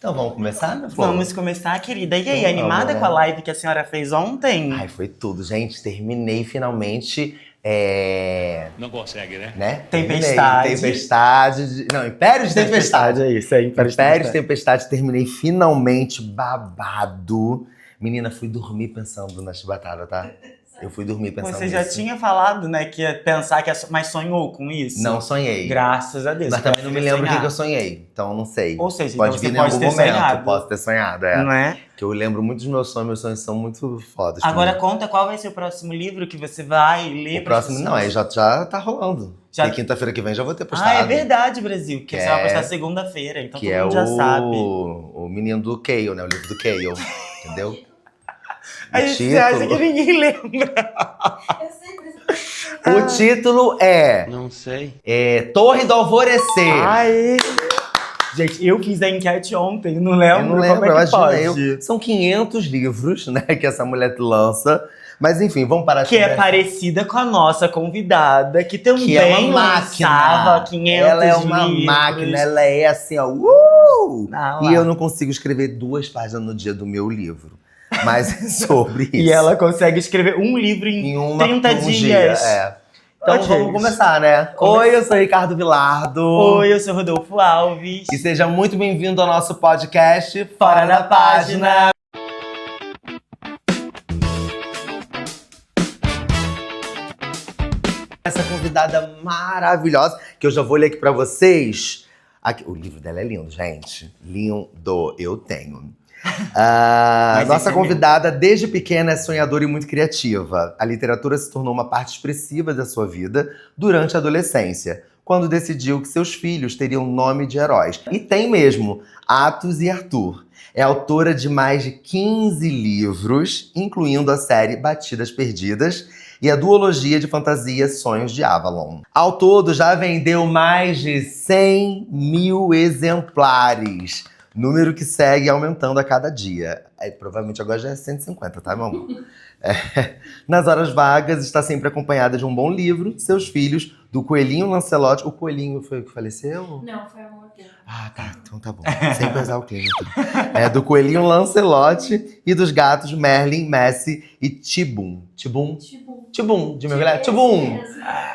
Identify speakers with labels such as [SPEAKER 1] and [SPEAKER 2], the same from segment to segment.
[SPEAKER 1] Então vamos começar, meu Flor?
[SPEAKER 2] Vamos começar, querida. E aí,
[SPEAKER 1] Então,
[SPEAKER 2] animada
[SPEAKER 1] vamos,
[SPEAKER 2] com a
[SPEAKER 1] né?
[SPEAKER 2] live que a senhora fez ontem?
[SPEAKER 1] Ai, foi tudo, gente. Terminei finalmente.
[SPEAKER 3] Não consegue, né?
[SPEAKER 1] Né?
[SPEAKER 2] Tempestade.
[SPEAKER 1] Terminei Não, Império de Tempestade.
[SPEAKER 2] é isso, é Império de
[SPEAKER 1] Império de
[SPEAKER 2] Tempestade.
[SPEAKER 1] Tempestade, terminei finalmente babado. Menina, fui dormir pensando na chibatada, tá? Eu fui dormir pensando
[SPEAKER 2] Você já
[SPEAKER 1] nisso.
[SPEAKER 2] tinha falado, né, que ia pensar que mas sonhou com isso?
[SPEAKER 1] Não sonhei.
[SPEAKER 2] Graças a Deus.
[SPEAKER 1] Mas também não me lembro o que
[SPEAKER 2] sonhar.
[SPEAKER 1] eu sonhei. Então não sei.
[SPEAKER 2] Ou seja,
[SPEAKER 1] Pode
[SPEAKER 2] então
[SPEAKER 1] vir
[SPEAKER 2] você
[SPEAKER 1] em
[SPEAKER 2] pode
[SPEAKER 1] algum
[SPEAKER 2] ter
[SPEAKER 1] momento.
[SPEAKER 2] sonhado.
[SPEAKER 1] Posso ter sonhado, é.
[SPEAKER 2] Não é?
[SPEAKER 1] Que eu lembro muito dos meus sonhos. Meus sonhos são muito fodas.
[SPEAKER 2] Agora
[SPEAKER 1] também.
[SPEAKER 2] conta qual vai ser o próximo livro que você vai ler.
[SPEAKER 1] O próximo, não, aí já tá rolando.
[SPEAKER 2] Já-
[SPEAKER 1] Porque quinta-feira que vem já vou ter postado.
[SPEAKER 2] Ah, é verdade, Brasil. Porque
[SPEAKER 1] Que
[SPEAKER 2] você vai
[SPEAKER 1] é-
[SPEAKER 2] postar segunda-feira, então
[SPEAKER 1] Que
[SPEAKER 2] todo
[SPEAKER 1] é
[SPEAKER 2] mundo já sabe.
[SPEAKER 1] o menino do Kale, né? O livro do Kale. Entendeu?
[SPEAKER 2] Aí você acha que ninguém lembra.
[SPEAKER 1] O título é
[SPEAKER 3] Não sei.
[SPEAKER 1] Torre do Alvorecer.
[SPEAKER 2] Ai. Gente, eu fiz a enquete ontem, não
[SPEAKER 1] Eu
[SPEAKER 2] lembro,
[SPEAKER 1] não lembro,
[SPEAKER 2] como é que
[SPEAKER 1] imagina
[SPEAKER 2] pode.
[SPEAKER 1] eu. São 500 livros, né, que essa mulher lança. Mas enfim, vamos parar de
[SPEAKER 2] Que é
[SPEAKER 1] conversa.
[SPEAKER 2] parecida com a nossa convidada, que também
[SPEAKER 1] Que é uma
[SPEAKER 2] lançava
[SPEAKER 1] máquina.
[SPEAKER 2] 500
[SPEAKER 1] Ela é uma
[SPEAKER 2] livros.
[SPEAKER 1] máquina, ela é assim, ó.
[SPEAKER 2] Ah,
[SPEAKER 1] E
[SPEAKER 2] lá.
[SPEAKER 1] eu não consigo escrever 2 páginas no dia do meu livro. Mas é sobre isso.
[SPEAKER 2] E ela consegue escrever um livro em 30
[SPEAKER 1] um
[SPEAKER 2] dias.
[SPEAKER 1] dia, é. Então
[SPEAKER 2] Ok.
[SPEAKER 1] vamos começar, né? Oi, eu sou Ricardo Vilardo.
[SPEAKER 2] Oi, eu sou Rodolfo Alves.
[SPEAKER 1] E seja muito bem-vindo ao nosso podcast
[SPEAKER 2] Fora da Página.
[SPEAKER 1] Essa convidada maravilhosa, que eu já vou ler aqui pra vocês. Aqui, o livro dela é lindo, gente. Lindo, eu tenho.
[SPEAKER 2] Mas
[SPEAKER 1] Nossa
[SPEAKER 2] esse é
[SPEAKER 1] convidada, desde pequena, é sonhadora e muito criativa. A literatura se tornou uma parte expressiva da sua vida durante a adolescência, quando decidiu que seus filhos teriam nome de heróis. E tem mesmo, Atos e Arthur. É autora de mais de 15 livros, incluindo a série Batidas Perdidas e a duologia de fantasia Sonhos de Avalon. Ao todo, já vendeu mais de 100 mil exemplares. Número que segue aumentando a cada dia. Provavelmente agora já é 150, tá, meu amor? Nas horas vagas, está sempre acompanhada de um bom livro, seus filhos, do Coelhinho Lancelotti. O Coelhinho foi o que faleceu?
[SPEAKER 4] Não, foi amor dele.
[SPEAKER 1] Ah, tá. Então tá bom. Sem pesar o clima, então. Do Coelhinho Lancelotti e dos gatos Merlin, Messi e Tibum. Tibum, de mergulhar. Tibum!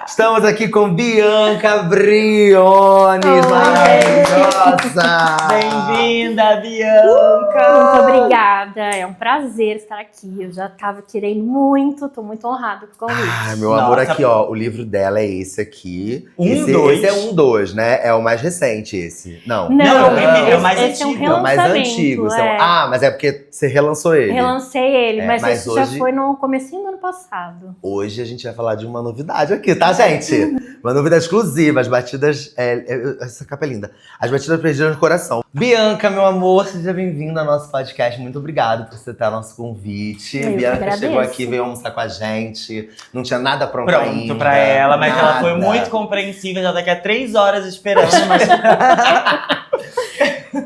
[SPEAKER 1] Estamos aqui com Bianca Briones, maravilhosa!
[SPEAKER 2] Bem-vinda, Bianca!
[SPEAKER 4] Muito obrigada, é um prazer estar aqui. Eu já tava querendo muito, tô muito honrada com o convite.
[SPEAKER 1] Ah, meu amor,
[SPEAKER 2] Nossa.
[SPEAKER 1] aqui, ó. O livro dela é esse aqui.
[SPEAKER 2] Dois?
[SPEAKER 1] Esse é 2, né? É o mais recente, esse. Não.
[SPEAKER 2] Não, é o primeiro, é o mais
[SPEAKER 4] esse é um
[SPEAKER 2] antigo.
[SPEAKER 1] É o mais
[SPEAKER 4] relançamento.
[SPEAKER 1] antigo.
[SPEAKER 4] É.
[SPEAKER 1] Ah, mas é porque você relançou ele.
[SPEAKER 4] Relancei ele,
[SPEAKER 1] É,
[SPEAKER 4] mas
[SPEAKER 1] mas
[SPEAKER 4] esse
[SPEAKER 1] hoje-
[SPEAKER 4] já foi no comecinho do ano passado.
[SPEAKER 1] Hoje a gente vai falar de uma novidade aqui, tá, gente? Uma novidade exclusiva, as batidas... essa capa é linda. As batidas perdidas no coração. Bianca, meu amor, seja bem-vinda ao nosso podcast. Muito obrigado por aceitar nosso convite.
[SPEAKER 4] Eu que
[SPEAKER 1] Bianca
[SPEAKER 4] agradeço.
[SPEAKER 1] chegou aqui, veio almoçar com a gente. Não tinha nada pronto ainda.
[SPEAKER 2] Pronto pra ela, mas ela foi
[SPEAKER 1] nada.
[SPEAKER 2] muito compreensiva, já daqui a 3 horas esperando. Mas...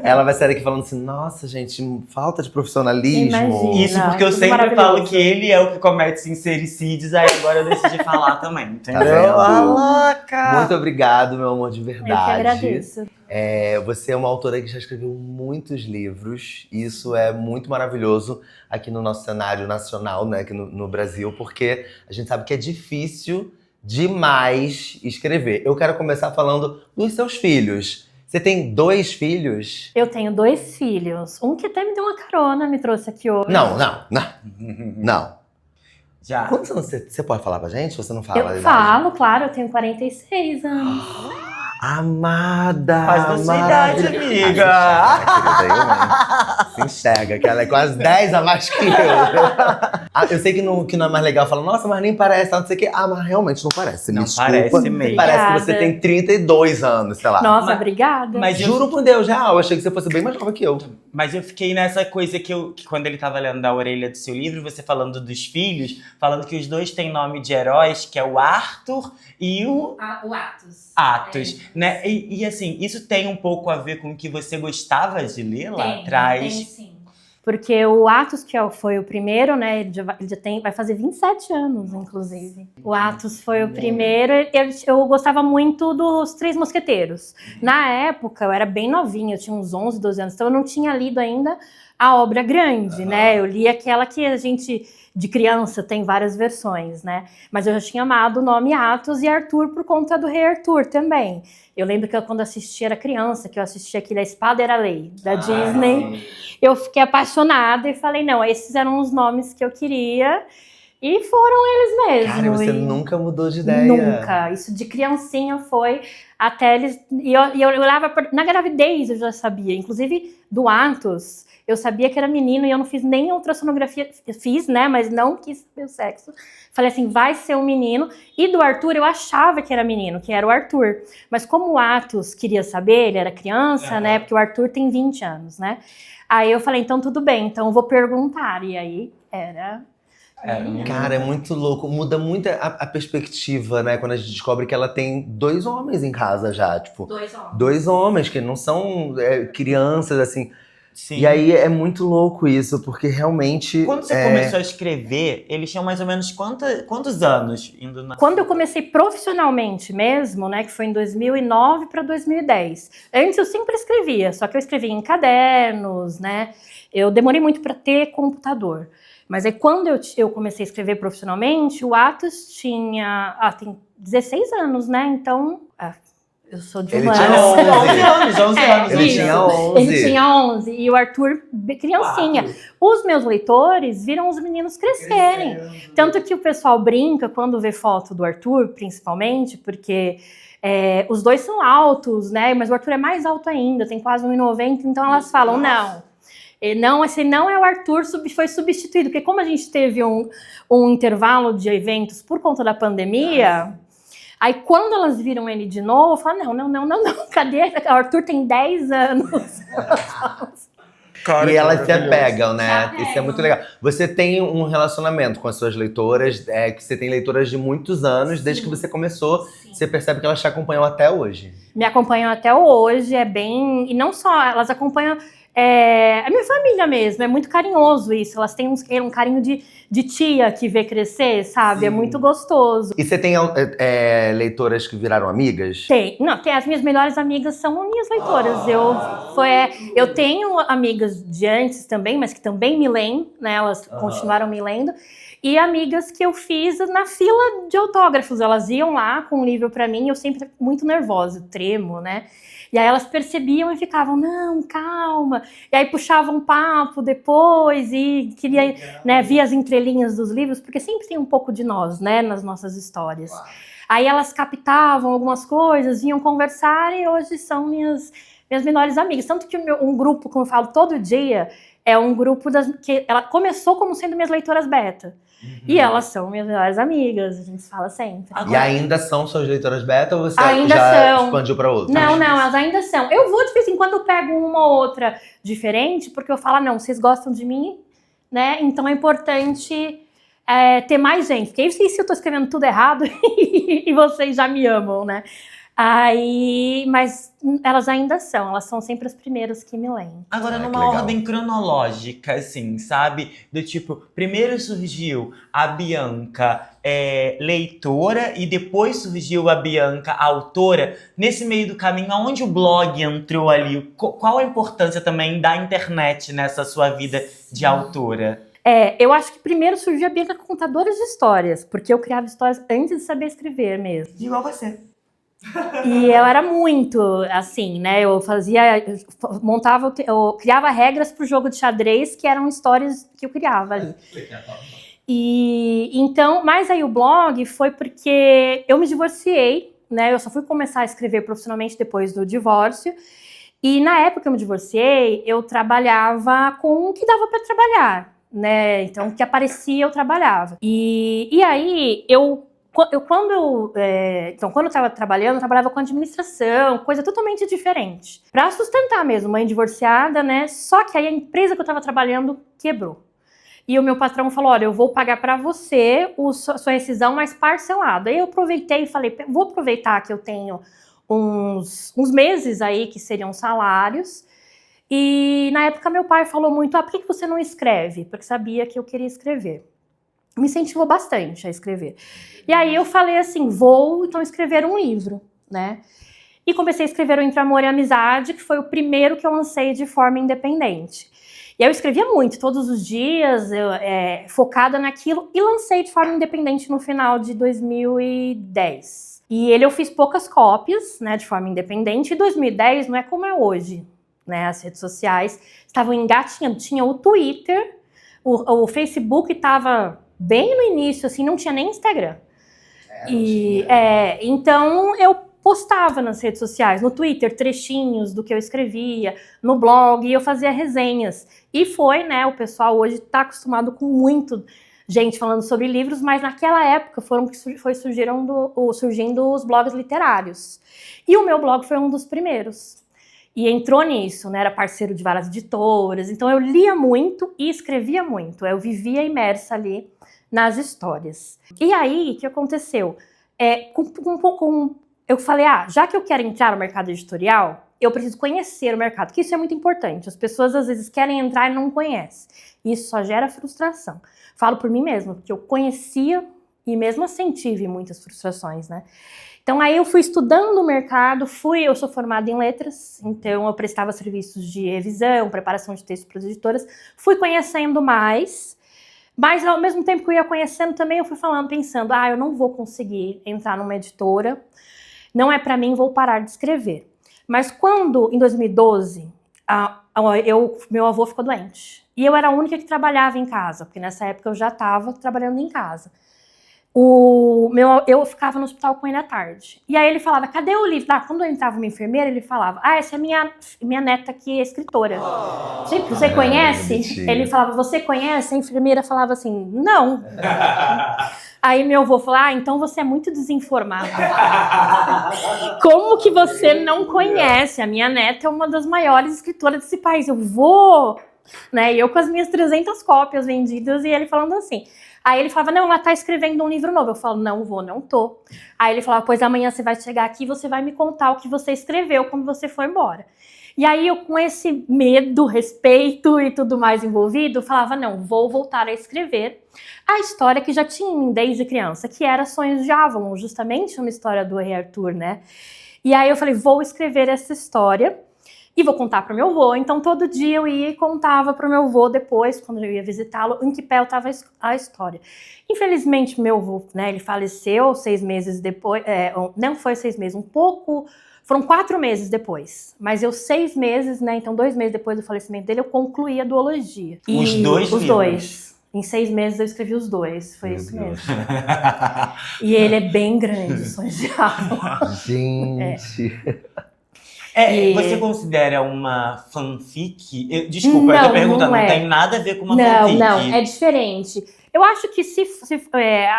[SPEAKER 1] Ela vai sair aqui falando assim, nossa, gente, falta de profissionalismo.
[SPEAKER 4] Imagina.
[SPEAKER 2] Isso porque eu
[SPEAKER 4] Tudo
[SPEAKER 2] sempre
[SPEAKER 4] maravilhoso.
[SPEAKER 2] falo que ele é o que comete sincericídios, aí agora eu decidi falar também, entendeu?
[SPEAKER 1] vendo?
[SPEAKER 2] Ah, louca!
[SPEAKER 1] Muito obrigado, meu amor, de
[SPEAKER 4] Eu que
[SPEAKER 1] verdade.
[SPEAKER 4] agradeço.
[SPEAKER 1] Você é uma autora que já escreveu muitos livros. E isso é muito maravilhoso aqui no nosso cenário nacional, né, aqui no Brasil, porque a gente sabe que é difícil demais escrever. Eu quero começar falando dos seus filhos. Você tem 2 filhos?
[SPEAKER 4] Eu tenho 2 filhos. Um que até me deu uma carona, me trouxe aqui hoje.
[SPEAKER 1] Não.
[SPEAKER 2] Já.
[SPEAKER 1] Quantos anos você pode falar pra gente? Ou você não fala? a
[SPEAKER 4] Eu
[SPEAKER 1] idade?
[SPEAKER 4] falo, claro, eu tenho 46 anos.
[SPEAKER 1] Amada!
[SPEAKER 2] Faz da sua idade,
[SPEAKER 1] maravilha-
[SPEAKER 2] amiga.
[SPEAKER 1] Se enxerga, que ela é quase 10 a mais que eu. Eu sei que não é mais legal falar, nossa, mas nem parece, não sei o quê. Ah, mas realmente não parece. Me
[SPEAKER 2] Não
[SPEAKER 1] desculpa.
[SPEAKER 2] parece mesmo.
[SPEAKER 1] Parece que você
[SPEAKER 4] Obrigada.
[SPEAKER 1] tem 32 anos, sei lá.
[SPEAKER 4] Nossa,
[SPEAKER 2] Mas-
[SPEAKER 4] obrigada.
[SPEAKER 2] Mas eu,
[SPEAKER 1] Juro por Deus, real. Eu achei que você fosse bem mais nova que eu.
[SPEAKER 2] mas eu fiquei nessa coisa que quando ele tava lendo da orelha do seu livro, você falando dos filhos, falando que os 2 têm nome de heróis, que é o Arthur e o
[SPEAKER 4] O Atos.
[SPEAKER 2] Atos, né? E assim, isso tem um pouco a ver com o que você gostava de ler lá atrás?
[SPEAKER 4] sim. Porque o Atos, que foi o primeiro, né? Ele vai fazer 27 anos, inclusive. O Atos foi o primeiro. Eu gostava muito dos Três Mosqueteiros. Na época, eu era bem novinha, eu tinha uns 11, 12 anos, então eu não tinha lido ainda a obra grande, né? Eu li aquela que a gente, de criança, tem várias versões, né? Mas eu já tinha amado o nome Atos e Arthur por conta do Rei Arthur também. Eu lembro que quando assisti, era criança, que eu assisti aquele A Espada Era a Lei, da Disney. Sim. Eu fiquei apaixonada e falei, não, esses eram os nomes que eu queria. E foram eles mesmos.
[SPEAKER 1] Cara, você nunca mudou de ideia.
[SPEAKER 4] Nunca. Isso de criancinha foi até eles... E eu olhava... Na gravidez eu já sabia. Inclusive, do Atos, eu sabia que era menino e eu não fiz nem ultrassonografia. Fiz, né? Mas não quis saber o sexo. Falei assim, vai ser um menino. E do Arthur, eu achava que era menino, que era o Arthur. Mas como o Atos queria saber, ele era criança, né? Porque o Arthur tem 20 anos, né? Aí eu falei, então tudo bem, então eu vou perguntar. E aí era...
[SPEAKER 1] Cara, é muito louco. Muda muito a perspectiva, né? Quando a gente descobre que ela tem 2 homens em casa já. Tipo,
[SPEAKER 4] 2 homens.
[SPEAKER 1] 2 homens que não são crianças, assim.
[SPEAKER 2] Sim.
[SPEAKER 1] E aí é muito louco isso, porque realmente...
[SPEAKER 2] Quando você começou a escrever, eles tinham mais ou menos quantos anos indo na...
[SPEAKER 4] Quando eu comecei profissionalmente mesmo, né, que foi em 2009 para 2010. Antes eu sempre escrevia, só que eu escrevia em cadernos, né? Eu demorei muito para ter computador. Mas aí quando eu comecei a escrever profissionalmente, o Atos tinha... tem 16 anos, né? Então... eu sou de
[SPEAKER 1] Ele
[SPEAKER 4] humanas.
[SPEAKER 1] tinha
[SPEAKER 2] 11 anos.
[SPEAKER 1] Ele tinha 11.
[SPEAKER 4] Ele tinha 11. E o Arthur, criancinha.
[SPEAKER 2] 4.
[SPEAKER 4] Os meus leitores viram os meninos crescerem. Tanto que o pessoal brinca quando vê foto do Arthur, principalmente, porque os dois são altos, né? Mas o Arthur é mais alto ainda, tem quase 1,90. Então elas falam, não, esse não é o Arthur, foi substituído. Porque como a gente teve um intervalo de eventos por conta da pandemia... Aí, quando elas viram ele de novo, eu falo, não, cadê? O Arthur tem 10 anos.
[SPEAKER 1] Cara, e elas se apegam, né? Isso é muito legal. Você tem um relacionamento com as suas leitoras, que você tem leitoras de muitos anos, desde que você começou, você percebe que elas te acompanham até hoje.
[SPEAKER 4] Me acompanham até hoje, e não só, elas acompanham... a minha família mesmo, é muito carinhoso isso. Elas têm um carinho de tia que vê crescer, sabe? Sim. É muito gostoso.
[SPEAKER 1] E você tem leitoras que viraram amigas?
[SPEAKER 4] Tem. Não, as minhas melhores amigas são minhas leitoras. Eu tenho amigas de antes também, mas que também me leem, né? Elas continuaram me lendo. E amigas que eu fiz na fila de autógrafos. Elas iam lá com um livro pra mim, eu sempre muito nervosa, tremo, né? E aí elas percebiam e ficavam, não, calma. E aí puxavam um papo depois e queria, né, via as entrelinhas dos livros, porque sempre tem um pouco de nós, né, nas nossas histórias. Uau. Aí elas captavam algumas coisas, vinham conversar e hoje são minhas melhores amigas. Tanto que um grupo, como eu falo todo dia, é um grupo que ela começou como sendo minhas leitoras beta. E elas são minhas melhores amigas, a gente fala sempre.
[SPEAKER 1] E ainda são suas leitoras beta ou você
[SPEAKER 4] ainda
[SPEAKER 1] já expandiu para outras?
[SPEAKER 4] Não, elas ainda são. Eu vou de vez em quando eu pego uma ou outra diferente, porque eu falo, não, vocês gostam de mim, né? Então é importante ter mais gente. Porque aí se eu tô escrevendo tudo errado e vocês já me amam, né? Mas elas ainda são, elas são sempre as primeiras que me leem.
[SPEAKER 2] Agora, numa ordem cronológica, assim, sabe? Do tipo, primeiro surgiu a Bianca leitora e depois surgiu a Bianca autora. Nesse meio do caminho, aonde o blog entrou ali? Qual a importância também da internet nessa sua vida de autora?
[SPEAKER 4] Eu acho que primeiro surgiu a Bianca contadora de histórias, porque eu criava histórias antes de saber escrever mesmo.
[SPEAKER 2] Igual você.
[SPEAKER 4] E eu era muito assim, né? Eu criava regras para o jogo de xadrez, que eram histórias que eu criava ali. E então, mas aí o blog foi porque eu me divorciei, né? Eu só fui começar a escrever profissionalmente depois do divórcio. E na época que eu me divorciei, eu trabalhava com o que dava para trabalhar, né? Então, o que aparecia, eu trabalhava. E aí, quando eu estava trabalhando, eu trabalhava com administração, coisa totalmente diferente. Para sustentar mesmo, mãe divorciada, né? Só que aí a empresa que eu estava trabalhando quebrou. E o meu patrão falou, olha, eu vou pagar para você a sua rescisão mais parcelada. Aí eu aproveitei e falei, vou aproveitar que eu tenho uns meses aí que seriam salários E na época meu pai falou muito, por que você não escreve? Porque sabia que eu queria escrever. Me incentivou bastante a escrever. E aí eu falei assim, vou então escrever um livro, né? E comecei a escrever o Entre Amor e Amizade, que foi o primeiro que eu lancei de forma independente. E eu escrevia muito, todos os dias, focada naquilo, e lancei de forma independente no final de 2010. E eu fiz poucas cópias, né, de forma independente, e 2010 não é como é hoje, né? As redes sociais estavam engatinhando, tinha o Twitter, o Facebook estava bem no início, assim, não tinha nem Instagram. Então eu postava nas redes sociais, no Twitter, trechinhos do que eu escrevia, no blog, e eu fazia resenhas. E foi, né, o pessoal hoje está acostumado com muito gente falando sobre livros, mas naquela época surgindo os blogs literários. E o meu blog foi um dos primeiros. E entrou nisso, né, era parceiro de várias editoras, então eu lia muito e escrevia muito, eu vivia imersa ali nas histórias. E aí, o que aconteceu? Eu falei, já que eu quero entrar no mercado editorial, eu preciso conhecer o mercado, que isso é muito importante. As pessoas, às vezes, querem entrar e não conhecem. Isso só gera frustração. Falo por mim mesma, porque eu conhecia e mesmo assim tive muitas frustrações, né? Então, aí eu fui estudando o mercado, eu sou formada em letras, então eu prestava serviços de revisão, preparação de texto para as editoras, fui conhecendo mais. Mas, ao mesmo tempo que eu ia conhecendo também, eu fui pensando, eu não vou conseguir entrar numa editora, não é para mim, vou parar de escrever. Mas quando, em 2012, meu avô ficou doente, e eu era a única que trabalhava em casa, porque nessa época eu já estava trabalhando em casa. Eu ficava no hospital com ele à tarde. E aí ele falava, cadê o livro? Quando entrava uma enfermeira, ele falava, essa é minha neta que é escritora. Você conhece? Ele falava, você conhece? A enfermeira falava assim, não. Aí meu avô falou, então você é muito desinformado. Como que você não conhece? A minha neta é uma das maiores escritoras desse país. Eu vou... Né? E eu com as minhas 300 cópias vendidas e ele falando assim. Aí ele falava, não, ela tá escrevendo um livro novo. Eu falo, não vou, não tô. Aí ele falava, pois amanhã você vai chegar aqui e você vai me contar o que você escreveu quando você foi embora. E aí eu com esse medo, respeito e tudo mais envolvido, falava, não, vou voltar a escrever a história que já tinha em mim desde criança, que era Sonhos de Avalon, justamente uma história do Rei Arthur, né? E aí eu falei, vou escrever essa história e vou contar para o meu avô. Então, todo dia eu ia e contava para o meu avô depois, quando eu ia visitá-lo, em que pé estava a história. Infelizmente, meu avô, né, ele faleceu 6 meses depois, não foi 6 meses, foram 4 meses depois. Mas 6 meses, né, então 2 meses depois do falecimento dele, eu concluí a duologia.
[SPEAKER 2] Os dois livros?
[SPEAKER 4] Os dois. Em 6 meses eu escrevi os 2, foi isso mesmo. E ele é bem grande, Sonhos de Avalon.
[SPEAKER 1] Gente...
[SPEAKER 2] Você considera uma fanfic? Desculpa, eu tô perguntando, não tem nada a ver com uma fanfic.
[SPEAKER 4] Não, é diferente. Eu acho que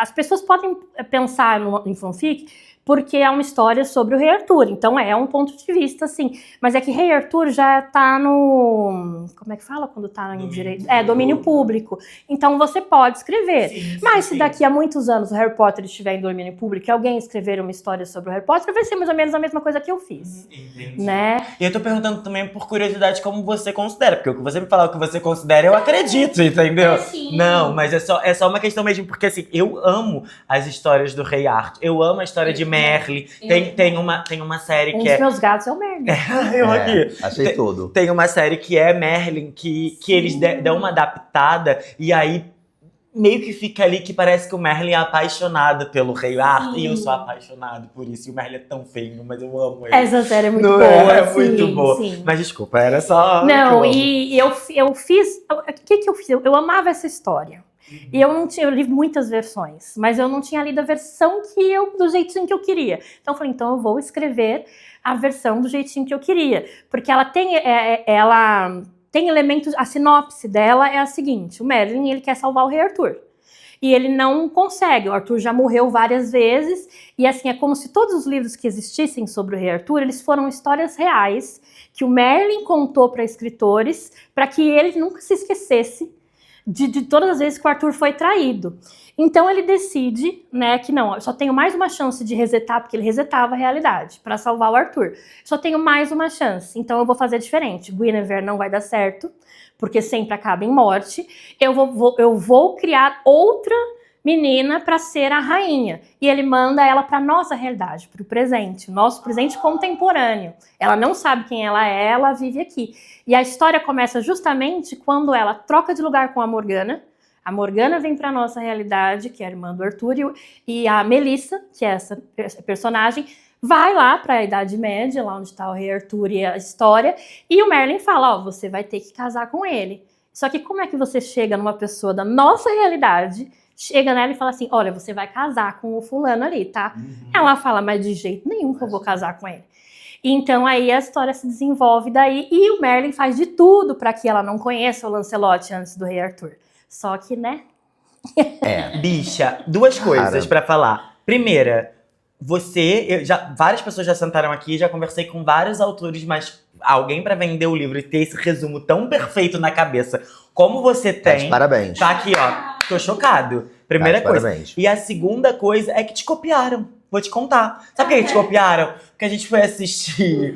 [SPEAKER 4] as pessoas podem pensar em fanfic porque é uma história sobre o Rei Arthur, então é um ponto de vista, assim. Mas é que Rei Arthur já tá no... Como é que fala quando tá em direito? Domínio público. Então você pode escrever. Sim, mas se daqui a muitos anos o Harry Potter estiver em domínio público e alguém escrever uma história sobre o Harry Potter, vai ser mais ou menos a mesma coisa que eu fiz.
[SPEAKER 2] Entendi.
[SPEAKER 4] Né?
[SPEAKER 2] E eu tô perguntando também por curiosidade como você considera, porque o que você me falar o que você considera, eu acredito, entendeu?
[SPEAKER 4] Sim.
[SPEAKER 2] Não, mas é só uma questão mesmo, porque assim, eu amo as histórias do Rei Arthur, eu amo a história de Merlin, tem uma série que
[SPEAKER 4] dos meus gatos é o Merlin.
[SPEAKER 2] Eu aqui.
[SPEAKER 1] Achei tudo.
[SPEAKER 2] Tem uma série que é Merlin, que eles dão uma adaptada, e aí meio que fica ali que parece que o Merlin é apaixonado pelo Rei Arthur, e eu sou apaixonado por isso, e o Merlin é tão feio, mas eu amo ele.
[SPEAKER 4] Essa série é muito
[SPEAKER 2] Não
[SPEAKER 4] boa.
[SPEAKER 2] É muito boa. Sim. Mas desculpa, era só...
[SPEAKER 4] Não, e eu fiz... O que eu fiz? Eu amava essa história. E eu li muitas versões, mas eu não tinha lido a versão do jeitinho que eu queria. Então eu falei, então eu vou escrever a versão do jeitinho que eu queria. Porque ela tem elementos, a sinopse dela é a seguinte, o Merlin, ele quer salvar o Rei Arthur. E ele não consegue, o Arthur já morreu várias vezes, e assim, é como se todos os livros que existissem sobre o Rei Arthur, eles foram histórias reais, que o Merlin contou para escritores, para que ele nunca se esquecesse de todas as vezes que o Arthur foi traído. Então ele decide, né, que não, eu só tenho mais uma chance de resetar, porque ele resetava a realidade para salvar o Arthur. Só tenho mais uma chance, então eu vou fazer diferente. Guinevere não vai dar certo, porque sempre acaba em morte. Eu vou criar outra menina para ser a rainha. E ele manda ela para nossa realidade, para o presente, nosso presente contemporâneo. Ela não sabe quem ela vive aqui. E a história começa justamente quando ela troca de lugar com a Morgana. A Morgana vem para nossa realidade, que é a irmã do Arthur, e a Melissa, que é essa personagem, vai lá para a Idade Média, lá onde está o rei Arthur e a história, e o Merlin fala, ó, você vai ter que casar com ele. Só que como é que você chega numa pessoa da nossa realidade, chega nela e fala assim, olha, você vai casar com o fulano ali, tá? Ela fala, mas de jeito nenhum que eu vou casar com ele. Então aí a história se desenvolve daí, e o Merlin faz de tudo para que ela não conheça o Lancelot antes do rei Arthur. Só que, né?
[SPEAKER 2] Bicha, duas coisas pra falar. Primeira, várias pessoas já sentaram aqui, já conversei com vários autores, mas alguém pra vender o livro e ter esse resumo tão perfeito na cabeça como você tem.
[SPEAKER 1] Parabéns.
[SPEAKER 2] Tá aqui, ó. Tô chocado. Primeira coisa.
[SPEAKER 1] Parabéns.
[SPEAKER 2] E a segunda coisa é que te copiaram. Vou te contar. Sabe por que te copiaram? Porque a gente foi assistir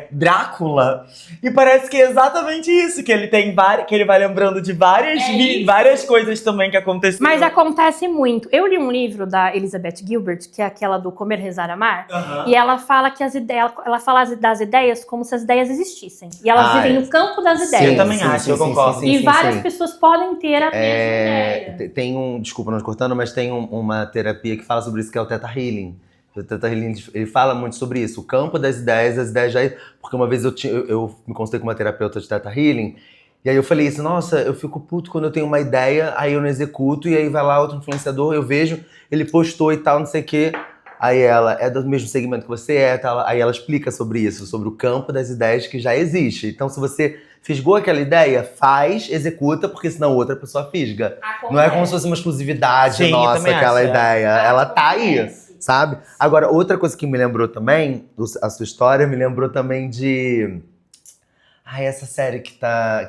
[SPEAKER 2] Drácula e parece que é exatamente isso, que ele tem que ele vai lembrando de várias coisas também que aconteceram.
[SPEAKER 4] Mas acontece muito. Eu li um livro da Elizabeth Gilbert, que é aquela do Comer, Rezar, Amar, e ela fala que ela fala das ideias como se as ideias existissem. E elas vivem no campo das ideias.
[SPEAKER 2] Eu também acho, eu concordo.
[SPEAKER 4] E várias pessoas podem ter a mesma ideia.
[SPEAKER 1] Tem desculpa não te cortando, mas tem uma terapia que fala sobre isso, que é o Theta Healing. O Theta Healing, ele fala muito sobre isso, o campo das ideias, as ideias já... Porque uma vez eu me consultei com uma terapeuta de Theta Healing, e aí eu falei assim, nossa, eu fico puto quando eu tenho uma ideia, aí eu não executo, e aí vai lá outro influenciador, eu vejo, ele postou e tal, não sei o quê. Aí ela é do mesmo segmento que você é, tal. Aí ela explica sobre isso, sobre o campo das ideias que já existe. Então se você fisgou aquela ideia, faz, executa, porque senão outra pessoa fisga. Não é como se fosse uma exclusividade nossa, aquela ideia. Ela tá aí, sabe? Agora, outra coisa que me lembrou também, a sua história, me lembrou também de... essa série que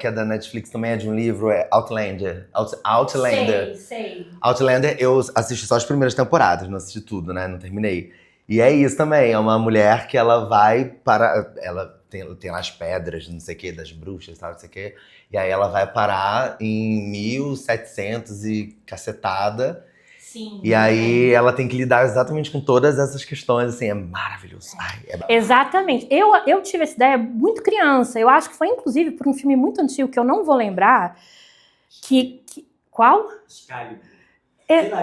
[SPEAKER 1] é da Netflix também, é de um livro, é Outlander. Outlander.
[SPEAKER 4] Sei.
[SPEAKER 1] Outlander, eu assisti só as primeiras temporadas, não assisti tudo, né? Não terminei. E é isso também, é uma mulher que ela vai para... Ela tem lá as pedras, não sei o que, das bruxas, sabe, não sei o que. E aí ela vai parar em 1700 e cacetada.
[SPEAKER 4] Sim.
[SPEAKER 1] E aí ela tem que lidar exatamente com todas essas questões, assim, é maravilhoso.
[SPEAKER 4] Exatamente. Eu tive essa ideia muito criança. Eu acho que foi, inclusive, por um filme muito antigo que eu não vou lembrar. Qual?
[SPEAKER 2] Excalibur.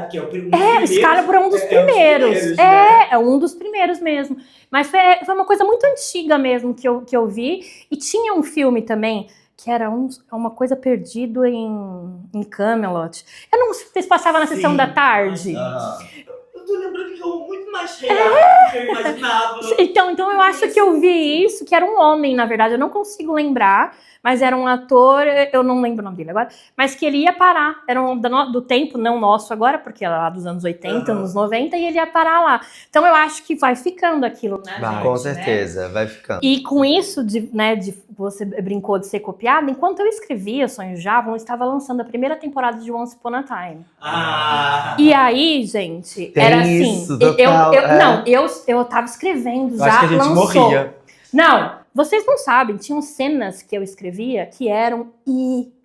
[SPEAKER 4] Que é o primeiro. Excalibur é um dos primeiros.
[SPEAKER 2] Né?
[SPEAKER 4] É um dos primeiros mesmo. Mas foi uma coisa muito antiga mesmo que eu vi. E tinha um filme também que era uma coisa perdido em Camelot. Eu não sei se passava na sessão da tarde.
[SPEAKER 2] Eu tô lembrando que é muito mais real do que eu imaginava.
[SPEAKER 4] Então eu acho que eu vi isso, que era um homem, na verdade. Eu não consigo lembrar, mas era um ator, eu não lembro o nome dele agora, mas que ele ia parar. Era do tempo, não nosso agora, porque era lá dos anos 80, anos 90, e ele ia parar lá. Então eu acho que vai ficando aquilo, né?
[SPEAKER 1] Vai, com certeza, vai ficando.
[SPEAKER 4] E com isso, de você brincou de ser copiado, enquanto eu escrevia Sonhos de Avalon, eu estava lançando a primeira temporada de Once Upon a Time. E aí, gente, era assim... Eu tava escrevendo, já
[SPEAKER 2] acho que a gente
[SPEAKER 4] lançou.
[SPEAKER 2] Morria.
[SPEAKER 4] Não, vocês não sabem, tinham cenas que eu escrevia que eram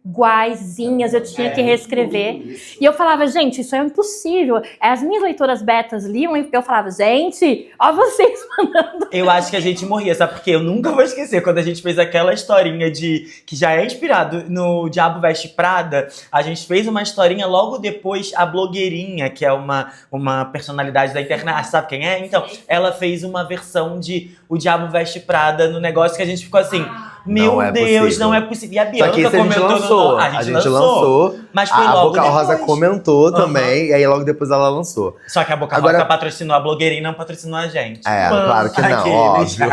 [SPEAKER 4] iguaizinhas, eu tinha que reescrever. E eu falava, gente, isso é impossível. As minhas leitoras betas liam e eu falava, gente, ó vocês mandando.
[SPEAKER 2] Eu acho que a gente morria, sabe? Porque eu nunca vou esquecer quando a gente fez aquela historinha que já é inspirado no Diabo Veste Prada. A gente fez uma historinha logo depois, a blogueirinha, que é uma personalidade da internet, sabe quem é? Então, ela fez uma versão de O Diabo Veste Prada no negócio que a gente ficou assim... Meu Deus, não é possível. E a Bianca comentou.
[SPEAKER 1] A gente lançou.
[SPEAKER 2] Mas foi logo
[SPEAKER 1] depois. A Boca Rosa comentou também, e aí logo depois ela lançou.
[SPEAKER 2] Só que a Boca Rosa patrocinou a blogueirinha e não patrocinou a gente.
[SPEAKER 1] Claro que não, óbvio.